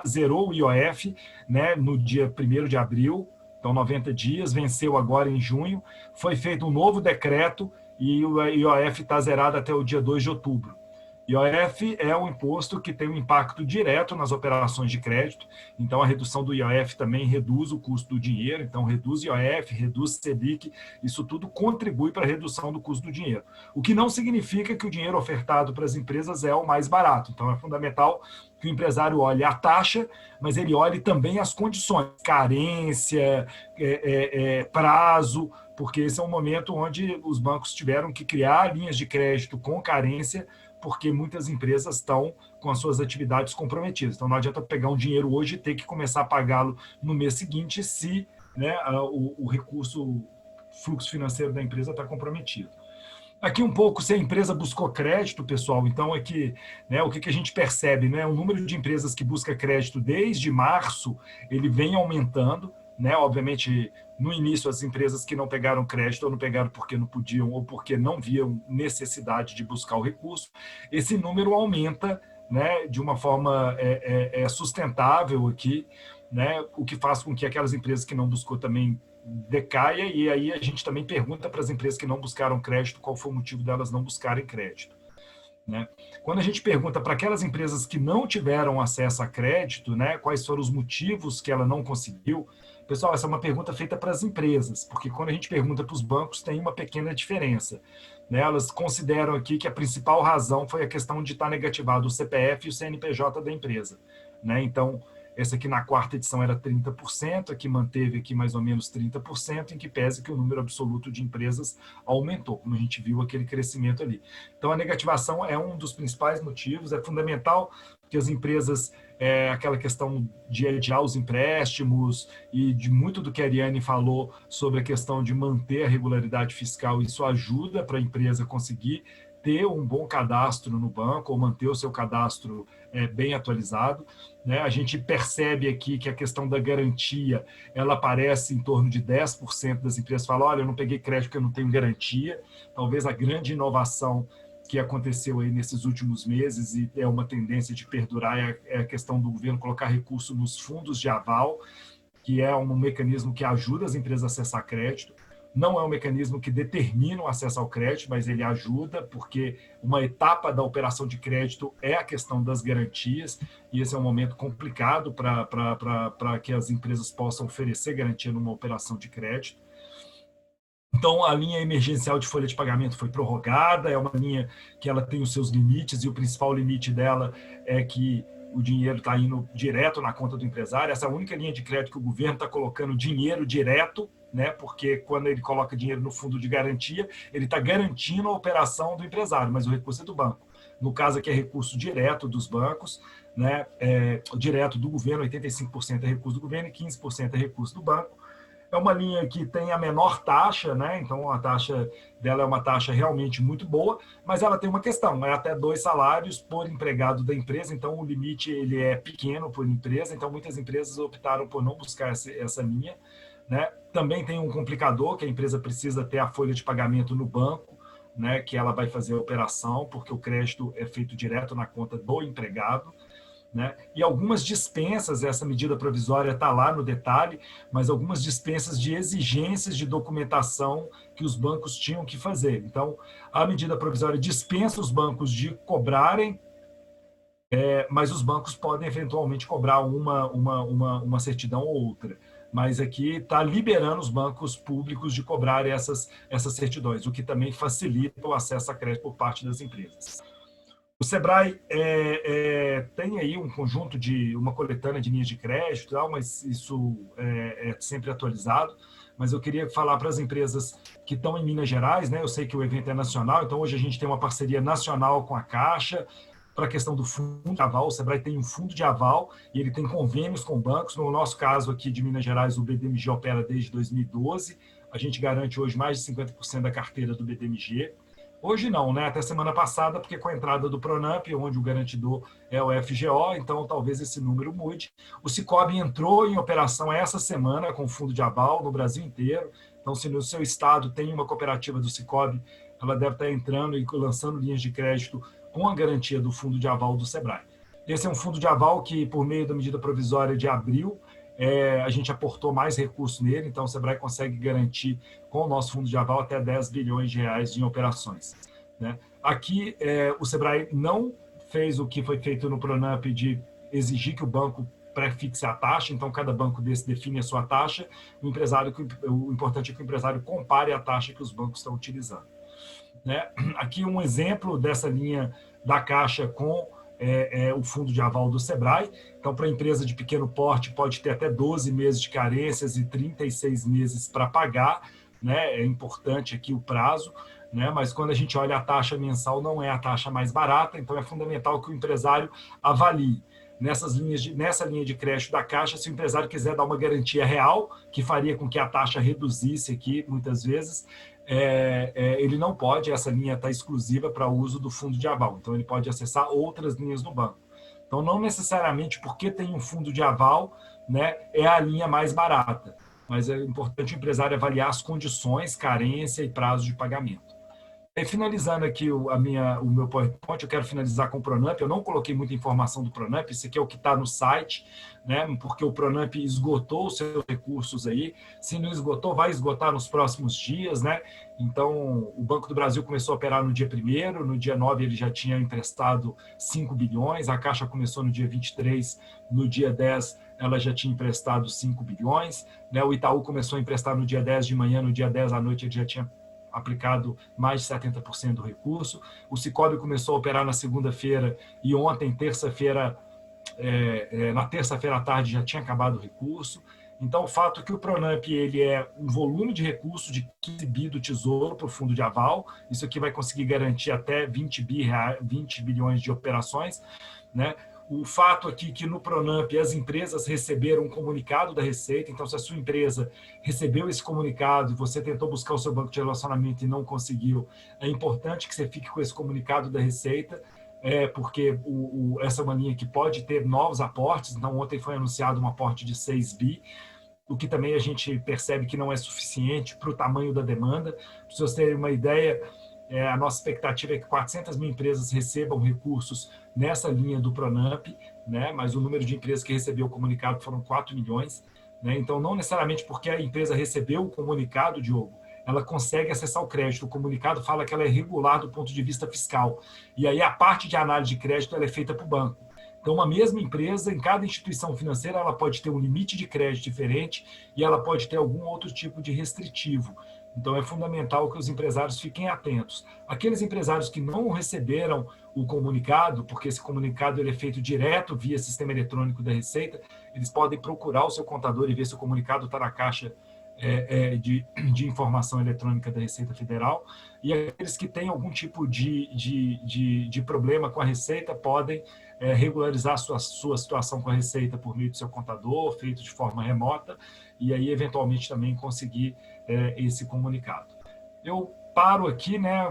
zerou o IOF, né, no dia 1º de abril. Então, 90 dias, venceu agora em junho. Foi feito um novo decreto e o IOF está zerado até o dia 2 de outubro. IOF é um imposto que tem um impacto direto nas operações de crédito. Então, a redução do IOF também reduz o custo do dinheiro. Então, reduz IOF, reduz Selic. Isso tudo contribui para a redução do custo do dinheiro. O que não significa que o dinheiro ofertado para as empresas é o mais barato. Então, é fundamental que o empresário olhe a taxa, mas ele olhe também as condições, carência, prazo, porque esse é um momento onde os bancos tiveram que criar linhas de crédito com carência, porque muitas empresas estão com as suas atividades comprometidas. Então, não adianta pegar um dinheiro hoje e ter que começar a pagá-lo no mês seguinte se, né, o fluxo financeiro da empresa está comprometido. Aqui um pouco, se a empresa buscou crédito, pessoal, então aqui, né, o que a gente percebe, né, o número de empresas que busca crédito desde março, ele vem aumentando, né, obviamente, no início as empresas que não pegaram crédito ou não pegaram porque não podiam ou porque não viam necessidade de buscar o recurso, esse número aumenta, né, de uma forma sustentável aqui, né, o que faz com que aquelas empresas que não buscou também decaia, e aí a gente também pergunta para as empresas que não buscaram crédito qual foi o motivo delas não buscarem crédito. Né? Quando a gente pergunta para aquelas empresas que não tiveram acesso a crédito, né, quais foram os motivos que ela não conseguiu, pessoal, essa é uma pergunta feita para as empresas, porque quando a gente pergunta para os bancos tem uma pequena diferença. Né? Elas consideram aqui que a principal razão foi a questão de estar negativado o CPF e o CNPJ da empresa. Né? Então, essa aqui na quarta edição era 30%, aqui manteve aqui mais ou menos 30%, em que pese que o número absoluto de empresas aumentou, como a gente viu aquele crescimento ali. Então, a negativação é um dos principais motivos, é fundamental que as empresas, aquela questão de adiar os empréstimos e de muito do que a Ariane falou sobre a questão de manter a regularidade fiscal, isso ajuda para a empresa conseguir ter um bom cadastro no banco ou manter o seu cadastro bem atualizado. Né? A gente percebe aqui que a questão da garantia, ela aparece em torno de 10% das empresas falam, olha, eu não peguei crédito porque eu não tenho garantia. Talvez a grande inovação que aconteceu aí nesses últimos meses e é uma tendência de perdurar é a questão do governo colocar recurso nos fundos de aval, que é um mecanismo que ajuda as empresas a acessar crédito. Não é um mecanismo que determina o acesso ao crédito, mas ele ajuda, porque uma etapa da operação de crédito é a questão das garantias, e esse é um momento complicado para que as empresas possam oferecer garantia numa operação de crédito. Então, a linha emergencial de folha de pagamento foi prorrogada, é uma linha que ela tem os seus limites, e o principal limite dela é que o dinheiro está indo direto na conta do empresário. Essa é a única linha de crédito que o governo está colocando dinheiro direto, né? Porque quando ele coloca dinheiro no fundo de garantia, ele está garantindo a operação do empresário, mas o recurso é do banco. No caso aqui é recurso direto dos bancos, né? Direto do governo, 85% é recurso do governo e 15% é recurso do banco. É uma linha que tem a menor taxa, né? Então a taxa dela é uma taxa realmente muito boa, mas ela tem uma questão, é até 2 salários por empregado da empresa, então o limite ele é pequeno por empresa, então muitas empresas optaram por não buscar essa linha. Né? Também tem um complicador, que a empresa precisa ter a folha de pagamento no banco, né? Que ela vai fazer a operação, porque o crédito é feito direto na conta do empregado. Né? E algumas dispensas, essa medida provisória está lá no detalhe, mas algumas dispensas de exigências de documentação que os bancos tinham que fazer. Então, a medida provisória dispensa os bancos de cobrarem, mas os bancos podem eventualmente cobrar uma certidão ou outra. Mas aqui está liberando os bancos públicos de cobrarem essas certidões, o que também facilita o acesso a crédito por parte das empresas. O Sebrae tem aí um conjunto uma coletânea de linhas de crédito, mas isso é sempre atualizado. Mas eu queria falar para as empresas que estão em Minas Gerais, né? Eu sei que o evento é nacional, então hoje a gente tem uma parceria nacional com a Caixa para a questão do fundo de aval. O Sebrae tem um fundo de aval e ele tem convênios com bancos. No nosso caso aqui de Minas Gerais, o BDMG opera desde 2012. A gente garante hoje mais de 50% da carteira do BDMG. Hoje não, né? Até semana passada, porque com a entrada do Pronamp, onde o garantidor é o FGO, então talvez esse número mude. O Sicoob entrou em operação essa semana com o fundo de aval no Brasil inteiro. Então, se no seu estado tem uma cooperativa do Sicoob, ela deve estar entrando e lançando linhas de crédito com a garantia do fundo de aval do Sebrae. Esse é um fundo de aval que, por meio da medida provisória de abril, a gente aportou mais recursos nele, então o Sebrae consegue garantir com o nosso fundo de aval até 10 bilhões de reais em operações. Né? Aqui, o Sebrae não fez o que foi feito no Pronamp de exigir que o banco pré-fixe a taxa, então cada banco desse define a sua taxa, o importante é que o empresário compare a taxa que os bancos estão utilizando. Né? Aqui um exemplo dessa linha da Caixa com o fundo de aval do Sebrae. Então, para a empresa de pequeno porte, pode ter até 12 meses de carências e 36 meses para pagar. Né? É importante aqui o prazo, né? Mas quando a gente olha a taxa mensal, não é a taxa mais barata, então é fundamental que o empresário avalie. Nessa linha de crédito da Caixa, se o empresário quiser dar uma garantia real, que faria com que a taxa reduzisse aqui, muitas vezes, ele não pode, essa linha está exclusiva para o uso do fundo de aval, então ele pode acessar outras linhas no banco. Então, não necessariamente porque tem um fundo de aval, né, é a linha mais barata, mas é importante o empresário avaliar as condições, carência e prazo de pagamento. E finalizando aqui o meu PowerPoint, eu quero finalizar com o Pronamp. Eu não coloquei muita informação do Pronamp, isso aqui é o que está no site, né? Porque o Pronamp esgotou os seus recursos aí. Se não esgotou, vai esgotar nos próximos dias, né? Então, o Banco do Brasil começou a operar no dia 1º, no dia 9 ele já tinha emprestado 5 bilhões, a Caixa começou no dia 23, no dia 10 ela já tinha emprestado 5 bilhões, né? O Itaú começou a emprestar no dia 10 de manhã, no dia 10 à noite ele já tinha aplicado mais de 70% do recurso. O Sicoob começou a operar na segunda-feira e ontem, terça-feira, na terça-feira à tarde já tinha acabado o recurso. Então, o fato é que o Pronamp ele é um volume de recurso de 15 bi do Tesouro para o fundo de aval. Isso aqui vai conseguir garantir até 20 bilhões de operações, né? O fato aqui que no Pronamp as empresas receberam um comunicado da Receita, então se a sua empresa recebeu esse comunicado e você tentou buscar o seu banco de relacionamento e não conseguiu, é importante que você fique com esse comunicado da Receita, porque essa é uma linha que pode ter novos aportes. Então ontem foi anunciado um aporte de 6 bi, o que também a gente percebe que não é suficiente para o tamanho da demanda. Para vocês terem uma ideia, a nossa expectativa é que 400 mil empresas recebam recursos nessa linha do Pronamp, né? Mas o número de empresas que recebeu o comunicado foram 4 milhões. Né? Então, não necessariamente porque a empresa recebeu o comunicado, Diogo, ela consegue acessar o crédito. O comunicado fala que ela é regular do ponto de vista fiscal. E aí a parte de análise de crédito ela é feita para o banco. Então, uma mesma empresa, em cada instituição financeira, ela pode ter um limite de crédito diferente e ela pode ter algum outro tipo de restritivo. Então, é fundamental que os empresários fiquem atentos. Aqueles empresários que não receberam o comunicado, porque esse comunicado ele é feito direto via sistema eletrônico da Receita, eles podem procurar o seu contador e ver se o comunicado está na caixa de informação eletrônica da Receita Federal. E aqueles que têm algum tipo de problema com a Receita podem regularizar sua situação com a Receita por meio do seu contador, feito de forma remota, e aí, eventualmente, também conseguir esse comunicado. Eu paro aqui, né,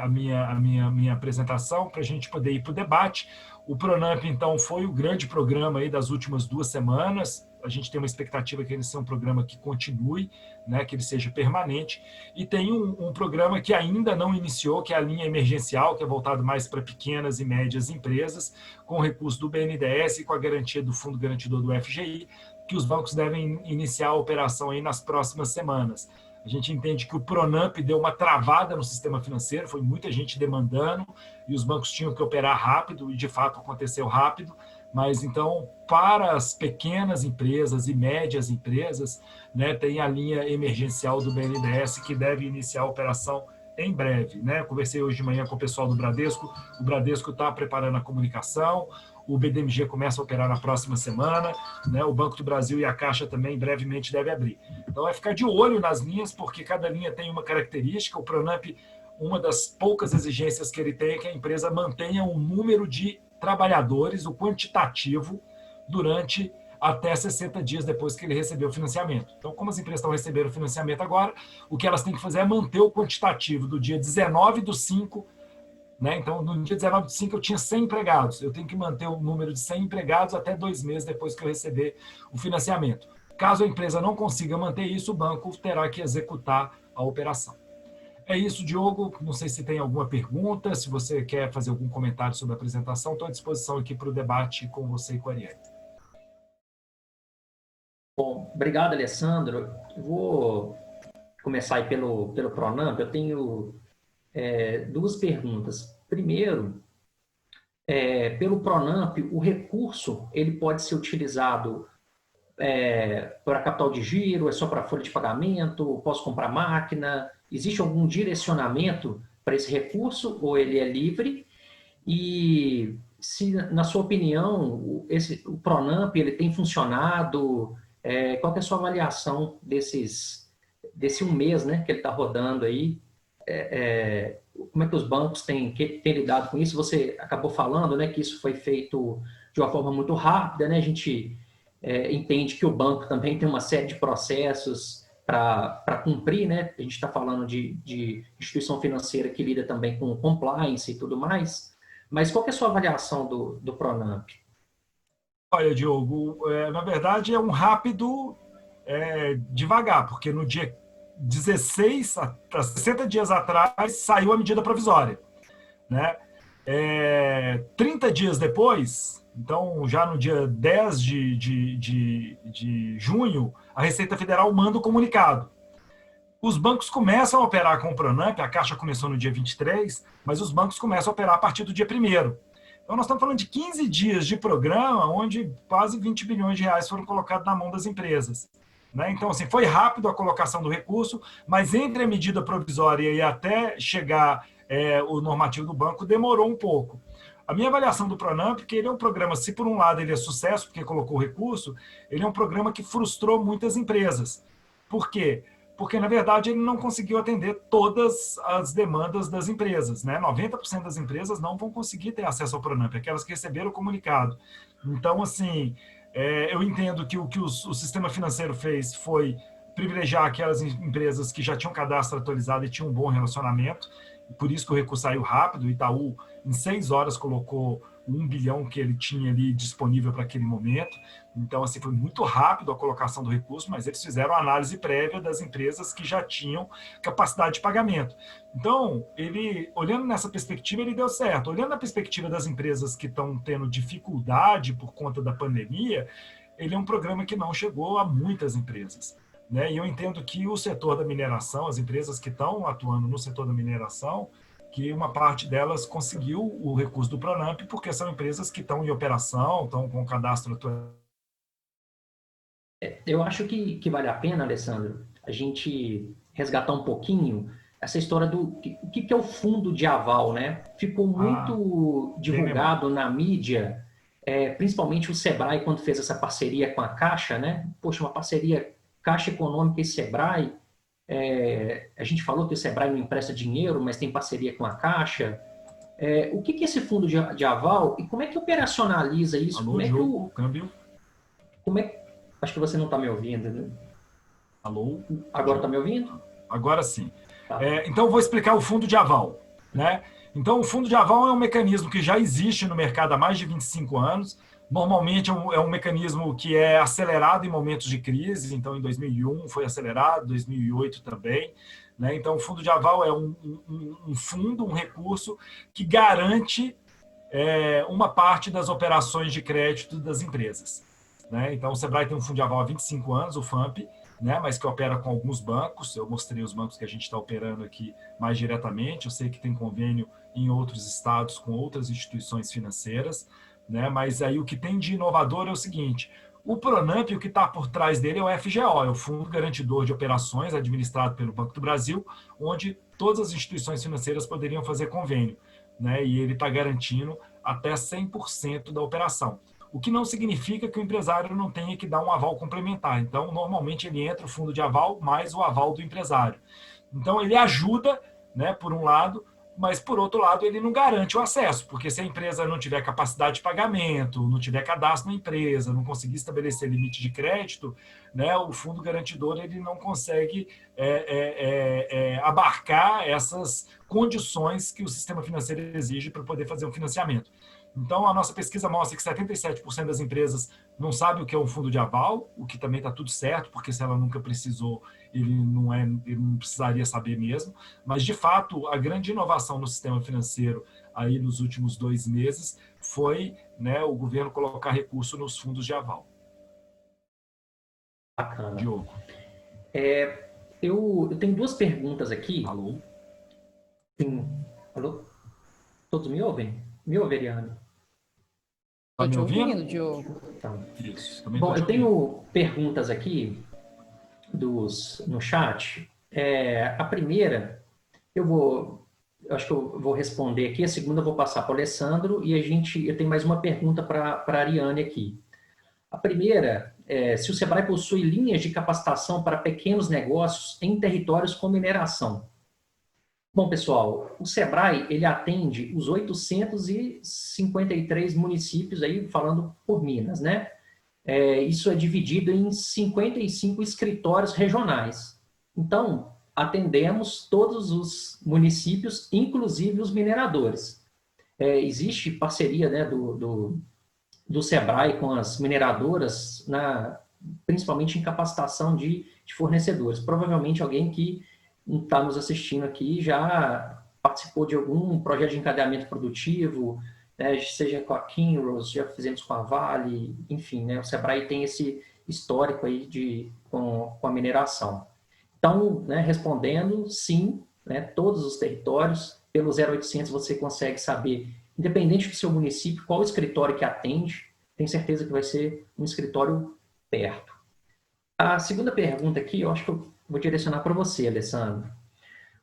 a minha apresentação para a gente poder ir para o debate. O Pronamp, então, foi o grande programa aí das últimas 2 semanas. A gente tem uma expectativa que ele seja um programa que continue, né, que ele seja permanente. E tem um programa que ainda não iniciou, que é a linha emergencial, que é voltado mais para pequenas e médias empresas, com recurso do BNDES e com a garantia do Fundo Garantidor do FGI, que os bancos devem iniciar a operação aí nas próximas semanas. A gente entende que o Pronamp deu uma travada no sistema financeiro, foi muita gente demandando e os bancos tinham que operar rápido, e de fato aconteceu rápido. Mas então, para as pequenas empresas e médias empresas, né, tem a linha emergencial do BNDES que deve iniciar a operação em breve. Né? Conversei hoje de manhã com o pessoal do Bradesco, o Bradesco está preparando a comunicação, o BDMG começa a operar na próxima semana, né? O Banco do Brasil e a Caixa também brevemente devem abrir. Então, é ficar de olho nas linhas, porque cada linha tem uma característica. O Pronamp, uma das poucas exigências que ele tem é que a empresa mantenha um número de trabalhadores, o quantitativo, durante até 60 dias depois que ele recebeu o financiamento. Então, como as empresas estão recebendo o financiamento agora, o que elas têm que fazer é manter o quantitativo do dia 19/5. Né? Então, no dia 19/5 eu tinha 100 empregados. Eu tenho que manter o número de 100 empregados até 2 meses depois que eu receber o financiamento. Caso a empresa não consiga manter isso, o banco terá que executar a operação. É isso, Diogo. Não sei se tem alguma pergunta, se você quer fazer algum comentário sobre a apresentação, estou à disposição aqui para o debate com você e com a Ariane. Bom, obrigado, Alessandro. Eu vou começar aí pelo Pronamp. Eu tenho 2 perguntas. Primeiro, pelo Pronamp, o recurso ele pode ser utilizado para capital de giro, é só para folha de pagamento, posso comprar máquina? Existe algum direcionamento para esse recurso ou ele é livre? E se, na sua opinião, o Pronamp ele tem funcionado? Qual que é a sua avaliação desse 1 mês, né, que ele está rodando aí? Como é que os bancos têm lidado com isso? Você acabou falando, né, que isso foi feito de uma forma muito rápida, né? A gente entende que o banco também tem uma série de processos para cumprir, né? A gente está falando de instituição financeira que lida também com compliance e tudo mais. Mas qual que é a sua avaliação do Pronamp? Olha, Diogo, na verdade é um rápido devagar, porque no dia 16 a 60 dias atrás saiu a medida provisória, né? 30 dias depois, então já no dia 10 de junho, a Receita Federal manda o comunicado. Os bancos começam a operar com o Pronamp, a Caixa começou no dia 23, mas os bancos começam a operar a partir do dia 1º. Então nós estamos falando de 15 dias de programa, onde quase 20 bilhões de reais foram colocados na mão das empresas. Né? Então, assim, foi rápido a colocação do recurso, mas entre a medida provisória e até chegar o normativo do banco, demorou um pouco. A minha avaliação do Pronamp, que ele é um programa, se por um lado ele é sucesso, porque colocou o recurso, ele é um programa que frustrou muitas empresas. Por quê? Porque, na verdade, ele não conseguiu atender todas as demandas das empresas. Né? 90% das empresas não vão conseguir ter acesso ao Pronamp, aquelas que receberam o comunicado. Então, assim, eu entendo que o que o sistema financeiro fez foi privilegiar aquelas empresas que já tinham cadastro atualizado e tinham um bom relacionamento. Por isso que o recurso saiu rápido. O Itaú, em 6 horas, colocou 1 bilhão que ele tinha ali disponível para aquele momento. Então, assim, foi muito rápido a colocação do recurso, mas eles fizeram a análise prévia das empresas que já tinham capacidade de pagamento. Então, ele, olhando nessa perspectiva, ele deu certo. Olhando na perspectiva das empresas que estão tendo dificuldade por conta da pandemia, ele é um programa que não chegou a muitas empresas. Né? E eu entendo que o setor da mineração, as empresas que estão atuando no setor da mineração, que uma parte delas conseguiu o recurso do Pronamp, porque são empresas que estão em operação, estão com cadastro atualizado. Eu acho que vale a pena, Alessandro, a gente resgatar um pouquinho essa história do o que é o fundo de aval, né? Ficou muito divulgado na mídia, principalmente o Sebrae, quando fez essa parceria com a Caixa, né? Poxa, uma parceria Caixa Econômica e Sebrae. A gente falou que o Sebrae não empresta dinheiro, mas tem parceria com a Caixa. O que é esse fundo de aval e como é que operacionaliza isso? Alô, como é Diogo, câmbio. Acho que você não está me ouvindo, né? Alô? Agora está me ouvindo? Agora sim. Tá. Então, eu vou explicar o fundo de aval. Né? Então, o fundo de aval é um mecanismo que já existe no mercado há mais de 25 anos. Normalmente é um mecanismo que é acelerado em momentos de crise. Então, em 2001 foi acelerado, 2008 também. Né? Então, o fundo de aval é um fundo, um recurso que garante uma parte das operações de crédito das empresas. Né? Então, o Sebrae tem um fundo de aval há 25 anos, o FAMP, né? Mas que opera com alguns bancos. Eu mostrei os bancos que a gente está operando aqui mais diretamente. Eu sei que tem convênio em outros estados com outras instituições financeiras. Né? Mas aí o que tem de inovador é o seguinte: o Pronamp, o que está por trás dele é o FGO, é o Fundo Garantidor de Operações, administrado pelo Banco do Brasil, onde todas as instituições financeiras poderiam fazer convênio. Né? E ele está garantindo até 100% da operação. O que não significa que o empresário não tenha que dar um aval complementar. Então, normalmente, ele entra o fundo de aval mais o aval do empresário. Então, ele ajuda, né, por um lado, mas, por outro lado, ele não garante o acesso, porque se a empresa não tiver capacidade de pagamento, não tiver cadastro na empresa, não conseguir estabelecer limite de crédito, né, o fundo garantidor ele não consegue abarcar essas condições que o sistema financeiro exige para poder fazer um financiamento. Então, a nossa pesquisa mostra que 77% das empresas não sabem o que é um fundo de aval, o que também está tudo certo, porque se ela nunca precisou, ele não precisaria saber mesmo. Mas, de fato, a grande inovação no sistema financeiro aí nos últimos 2 meses foi, né, o governo colocar recurso nos fundos de aval. Bacana. Diogo. Eu tenho 2 perguntas aqui. Alô? Sim. Alô? Todos me ouvem? Me ouve, Ariane? Está me ouvindo? Diogo. Tá. Isso. Também Bom, tô te eu tenho perguntas aqui no chat. A primeira, eu acho que eu vou responder aqui. A segunda eu vou passar para o Alessandro e eu tenho mais uma pergunta para a Ariane aqui. A primeira se o Sebrae possui linhas de capacitação para pequenos negócios em territórios com mineração. Bom, pessoal, o Sebrae ele atende os 853 municípios, aí falando por Minas, né? Isso é dividido em 55 escritórios regionais. Então, atendemos todos os municípios, inclusive os mineradores. Existe parceria, né, do Sebrae com as mineradoras, principalmente em capacitação de de fornecedores. Provavelmente alguém que está nos assistindo aqui já participou de algum projeto de encadeamento produtivo, né, seja com a Kinross, já fizemos com a Vale, enfim, né, o Sebrae tem esse histórico aí com a mineração. Então, né, respondendo, sim, né, todos os territórios, pelo 0800 você consegue saber, independente do seu município, qual o escritório que atende, tenho certeza que vai ser um escritório perto. A segunda pergunta aqui, eu acho que eu vou direcionar para você, Alessandro.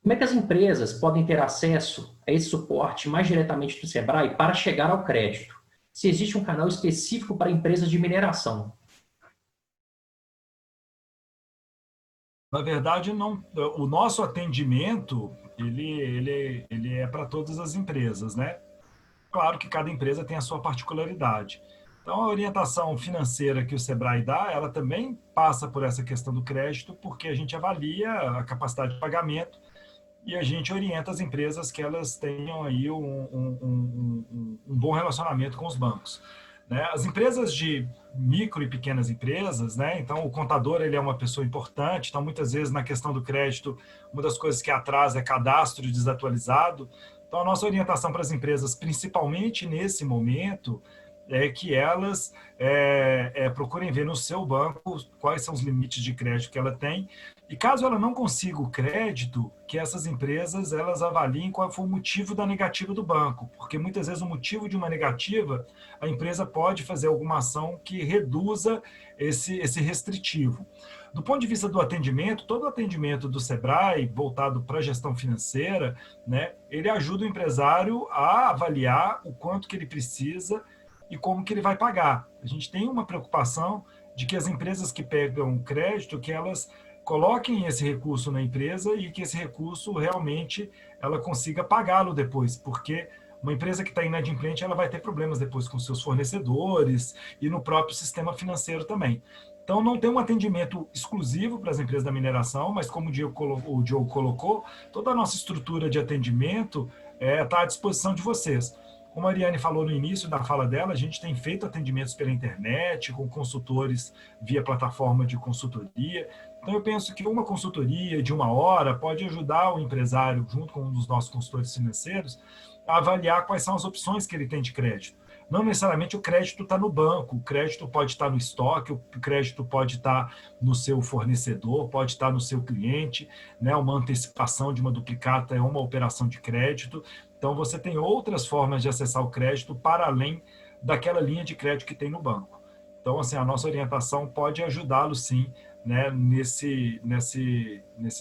Como é que as empresas podem ter acesso a esse suporte mais diretamente do Sebrae para chegar ao crédito? Se existe um canal específico para empresas de mineração? Na verdade, não, o nosso atendimento, ele é para todas as empresas, né? Claro que cada empresa tem a sua particularidade. Então, a orientação financeira que o Sebrae dá, ela também passa por essa questão do crédito, porque a gente avalia a capacidade de pagamento e a gente orienta as empresas que elas tenham aí um bom relacionamento com os bancos. Né? As empresas de micro e pequenas empresas, né? Então o contador ele é uma pessoa importante, então muitas vezes na questão do crédito, uma das coisas que atrasa é cadastro desatualizado. Então a nossa orientação para as empresas, principalmente nesse momento, é que elas procurem ver no seu banco quais são os limites de crédito que ela tem e caso ela não consiga o crédito, que essas empresas elas avaliem qual foi o motivo da negativa do banco, porque muitas vezes o motivo de uma negativa, a empresa pode fazer alguma ação que reduza esse restritivo. Do ponto de vista do atendimento, todo o atendimento do Sebrae, voltado para a gestão financeira, né, ele ajuda o empresário a avaliar o quanto que ele precisa e como que ele vai pagar. A gente tem uma preocupação de que as empresas que pegam crédito, que elas coloquem esse recurso na empresa e que esse recurso realmente ela consiga pagá-lo depois, porque uma empresa que está inadimplente, ela vai ter problemas depois com seus fornecedores e no próprio sistema financeiro também. Então, não tem um atendimento exclusivo para as empresas da mineração, mas como o Diogo colocou, toda a nossa estrutura de atendimento está à disposição de vocês. Como a Ariane falou no início da fala dela, a gente tem feito atendimentos pela internet, com consultores via plataforma de consultoria. Então, eu penso que uma consultoria de 1 hora pode ajudar o empresário, junto com um dos nossos consultores financeiros, a avaliar quais são as opções que ele tem de crédito. Não necessariamente o crédito está no banco, o crédito pode estar no estoque, o crédito pode estar no seu fornecedor, pode estar no seu cliente, né? Uma antecipação de uma duplicata é uma operação de crédito. Então, você tem outras formas de acessar o crédito para além daquela linha de crédito que tem no banco. Então, assim, a nossa orientação pode ajudá-lo, sim, né, nesse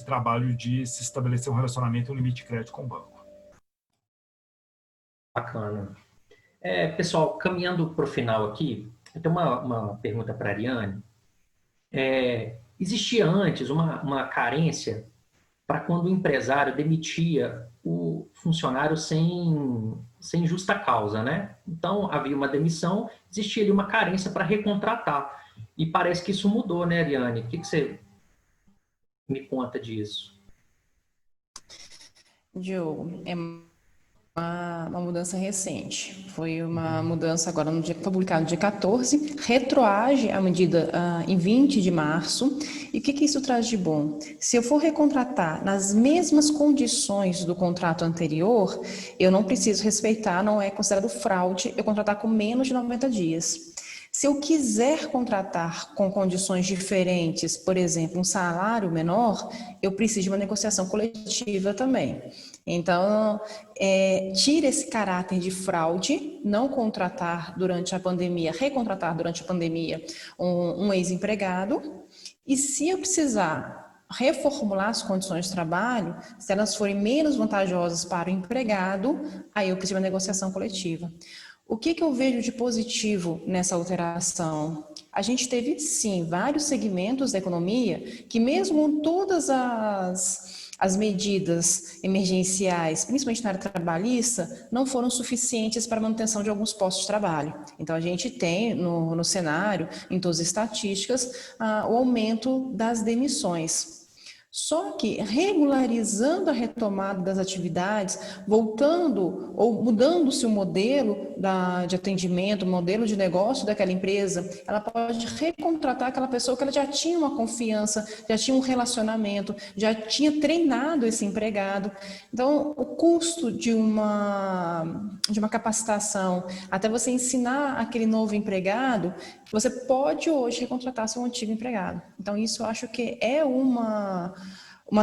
trabalho de se estabelecer um relacionamento e um limite de crédito com o banco. Bacana. Pessoal, caminhando para o final aqui, eu tenho uma pergunta para a Ariane. Existia antes uma carência para quando o empresário demitia o funcionário sem justa causa, né? Então, havia uma demissão, existia ali uma carência para recontratar. E parece que isso mudou, né, Ariane? O que você me conta disso? Diogo, é uma mudança recente. Foi uma mudança agora, foi publicado no dia 14, retroage a medida em 20 de março. E o que isso traz de bom? Se eu for recontratar nas mesmas condições do contrato anterior, eu não preciso respeitar, não é considerado fraude, eu contratar com menos de 90 dias. Se eu quiser contratar com condições diferentes, por exemplo, um salário menor, eu preciso de uma negociação coletiva também. Então, tira esse caráter de fraude, não contratar durante a pandemia, recontratar durante a pandemia um ex-empregado. E se eu precisar reformular as condições de trabalho, se elas forem menos vantajosas para o empregado, aí eu preciso de uma negociação coletiva. O que eu vejo de positivo nessa alteração? A gente teve, sim, vários segmentos da economia que mesmo com todas as medidas emergenciais, principalmente na área trabalhista, não foram suficientes para a manutenção de alguns postos de trabalho. Então, a gente tem no cenário, em todas as estatísticas, o aumento das demissões. Só que regularizando a retomada das atividades, voltando ou mudando-se o modelo de atendimento, o modelo de negócio daquela empresa, ela pode recontratar aquela pessoa que ela já tinha uma confiança, já tinha um relacionamento, já tinha treinado esse empregado. Então, o custo de uma capacitação, até você ensinar aquele novo empregado, você pode hoje recontratar seu antigo empregado. Então, isso eu acho que é uma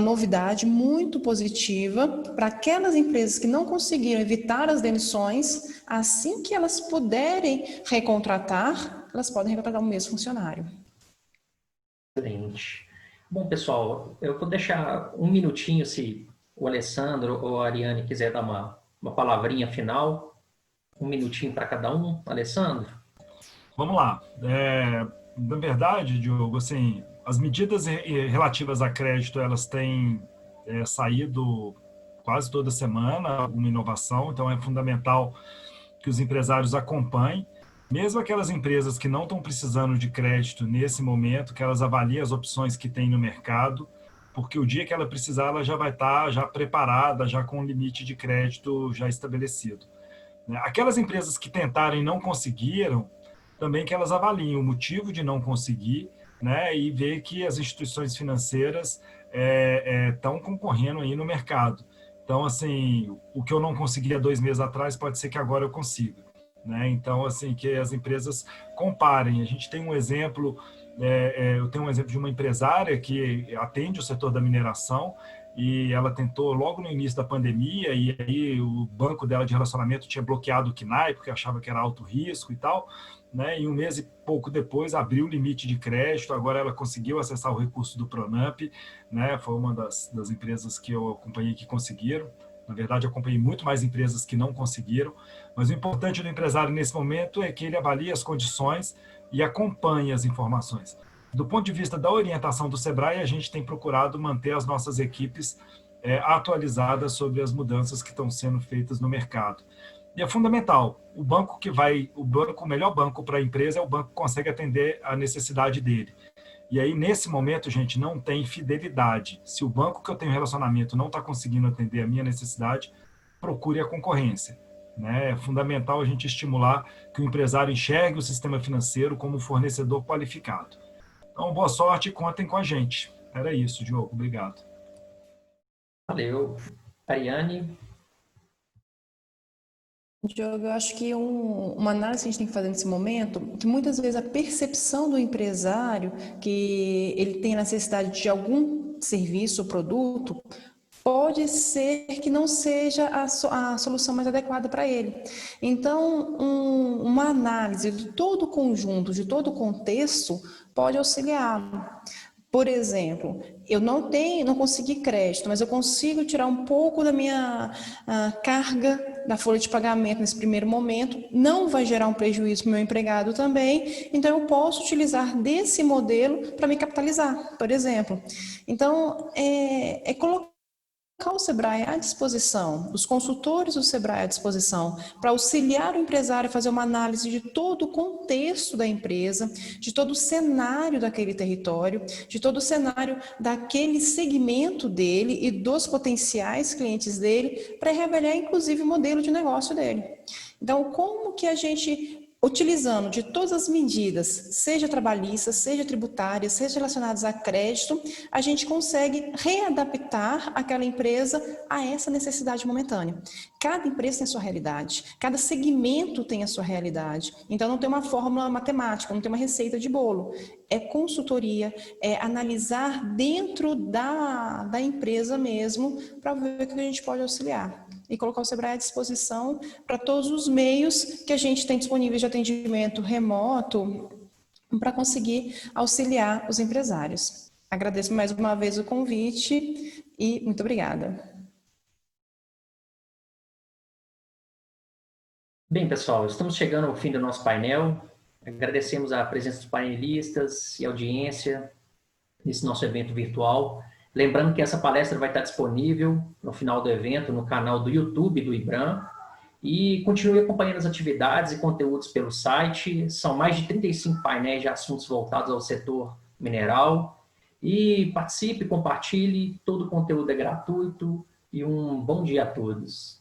novidade muito positiva para aquelas empresas que não conseguiram evitar as demissões. Assim que elas puderem recontratar, elas podem recontratar o mesmo funcionário. Excelente. Bom, pessoal, eu vou deixar um minutinho se o Alessandro ou a Ariane quiser dar uma palavrinha final. Um minutinho para cada um. Alessandro? Vamos lá. Na verdade, Diogo, assim, as medidas relativas a crédito, elas têm saído quase toda semana, alguma inovação, então é fundamental que os empresários acompanhem, mesmo aquelas empresas que não estão precisando de crédito nesse momento, que elas avaliem as opções que tem no mercado, porque o dia que ela precisar, ela já vai estar já preparada, já com o limite de crédito já estabelecido. Aquelas empresas que tentaram e não conseguiram, também que elas avaliem o motivo de não conseguir, né, e ver que as instituições financeiras estão concorrendo aí no mercado. Então, assim, o que eu não conseguia 2 meses atrás pode ser que agora eu consiga, né? Então, assim, que as empresas comparem. A gente tem um exemplo, eu tenho um exemplo de uma empresária que atende o setor da mineração e ela tentou logo no início da pandemia e aí o banco dela de relacionamento tinha bloqueado o CNAE porque achava que era alto risco e tal, né? E 1 mês e pouco depois abriu o limite de crédito, agora ela conseguiu acessar o recurso do Pronamp, né? Foi uma das empresas que eu acompanhei que conseguiram. Na verdade, eu acompanhei muito mais empresas que não conseguiram, mas o importante do empresário nesse momento é que ele avalie as condições e acompanhe as informações. Do ponto de vista da orientação do Sebrae, a gente tem procurado manter as nossas equipes atualizadas sobre as mudanças que estão sendo feitas no mercado. E é fundamental, o melhor banco para a empresa é o banco que consegue atender a necessidade dele. E aí, nesse momento, gente, não tem fidelidade. Se o banco que eu tenho relacionamento não está conseguindo atender a minha necessidade, procure a concorrência, né? É fundamental a gente estimular que o empresário enxergue o sistema financeiro como fornecedor qualificado. Então, boa sorte e contem com a gente. Era isso, Diogo. Obrigado. Valeu. Ariane? Diogo, eu acho que uma análise que a gente tem que fazer nesse momento, que muitas vezes a percepção do empresário, que ele tem a necessidade de algum serviço ou produto, pode ser que não seja a solução mais adequada para ele. Então, uma análise de todo o conjunto, de todo o contexto, pode auxiliá-lo. Por exemplo, eu não consegui crédito, mas eu consigo tirar um pouco da minha carga da folha de pagamento nesse primeiro momento, não vai gerar um prejuízo para o meu empregado também, então eu posso utilizar desse modelo para me capitalizar, por exemplo. Então, colocar o Sebrae à disposição, os consultores do Sebrae à disposição, para auxiliar o empresário a fazer uma análise de todo o contexto da empresa, de todo o cenário daquele território, de todo o cenário daquele segmento dele e dos potenciais clientes dele, para revelar, inclusive, o modelo de negócio dele. Então, como que a gente, utilizando de todas as medidas, seja trabalhistas, seja tributárias, seja relacionadas a crédito, a gente consegue readaptar aquela empresa a essa necessidade momentânea. Cada empresa tem a sua realidade, cada segmento tem a sua realidade. Então, não tem uma fórmula matemática, não tem uma receita de bolo. É consultoria, é analisar dentro da empresa mesmo para ver o que a gente pode auxiliar. E colocar o Sebrae à disposição para todos os meios que a gente tem disponíveis de atendimento remoto para conseguir auxiliar os empresários. Agradeço mais uma vez o convite e muito obrigada. Bem, pessoal, estamos chegando ao fim do nosso painel. Agradecemos a presença dos painelistas e audiência nesse nosso evento virtual. Lembrando que essa palestra vai estar disponível no final do evento no canal do YouTube do IBRAM e continue acompanhando as atividades e conteúdos pelo site. São mais de 35 painéis de assuntos voltados ao setor mineral E participe, compartilhe, todo o conteúdo é gratuito e um bom dia a todos.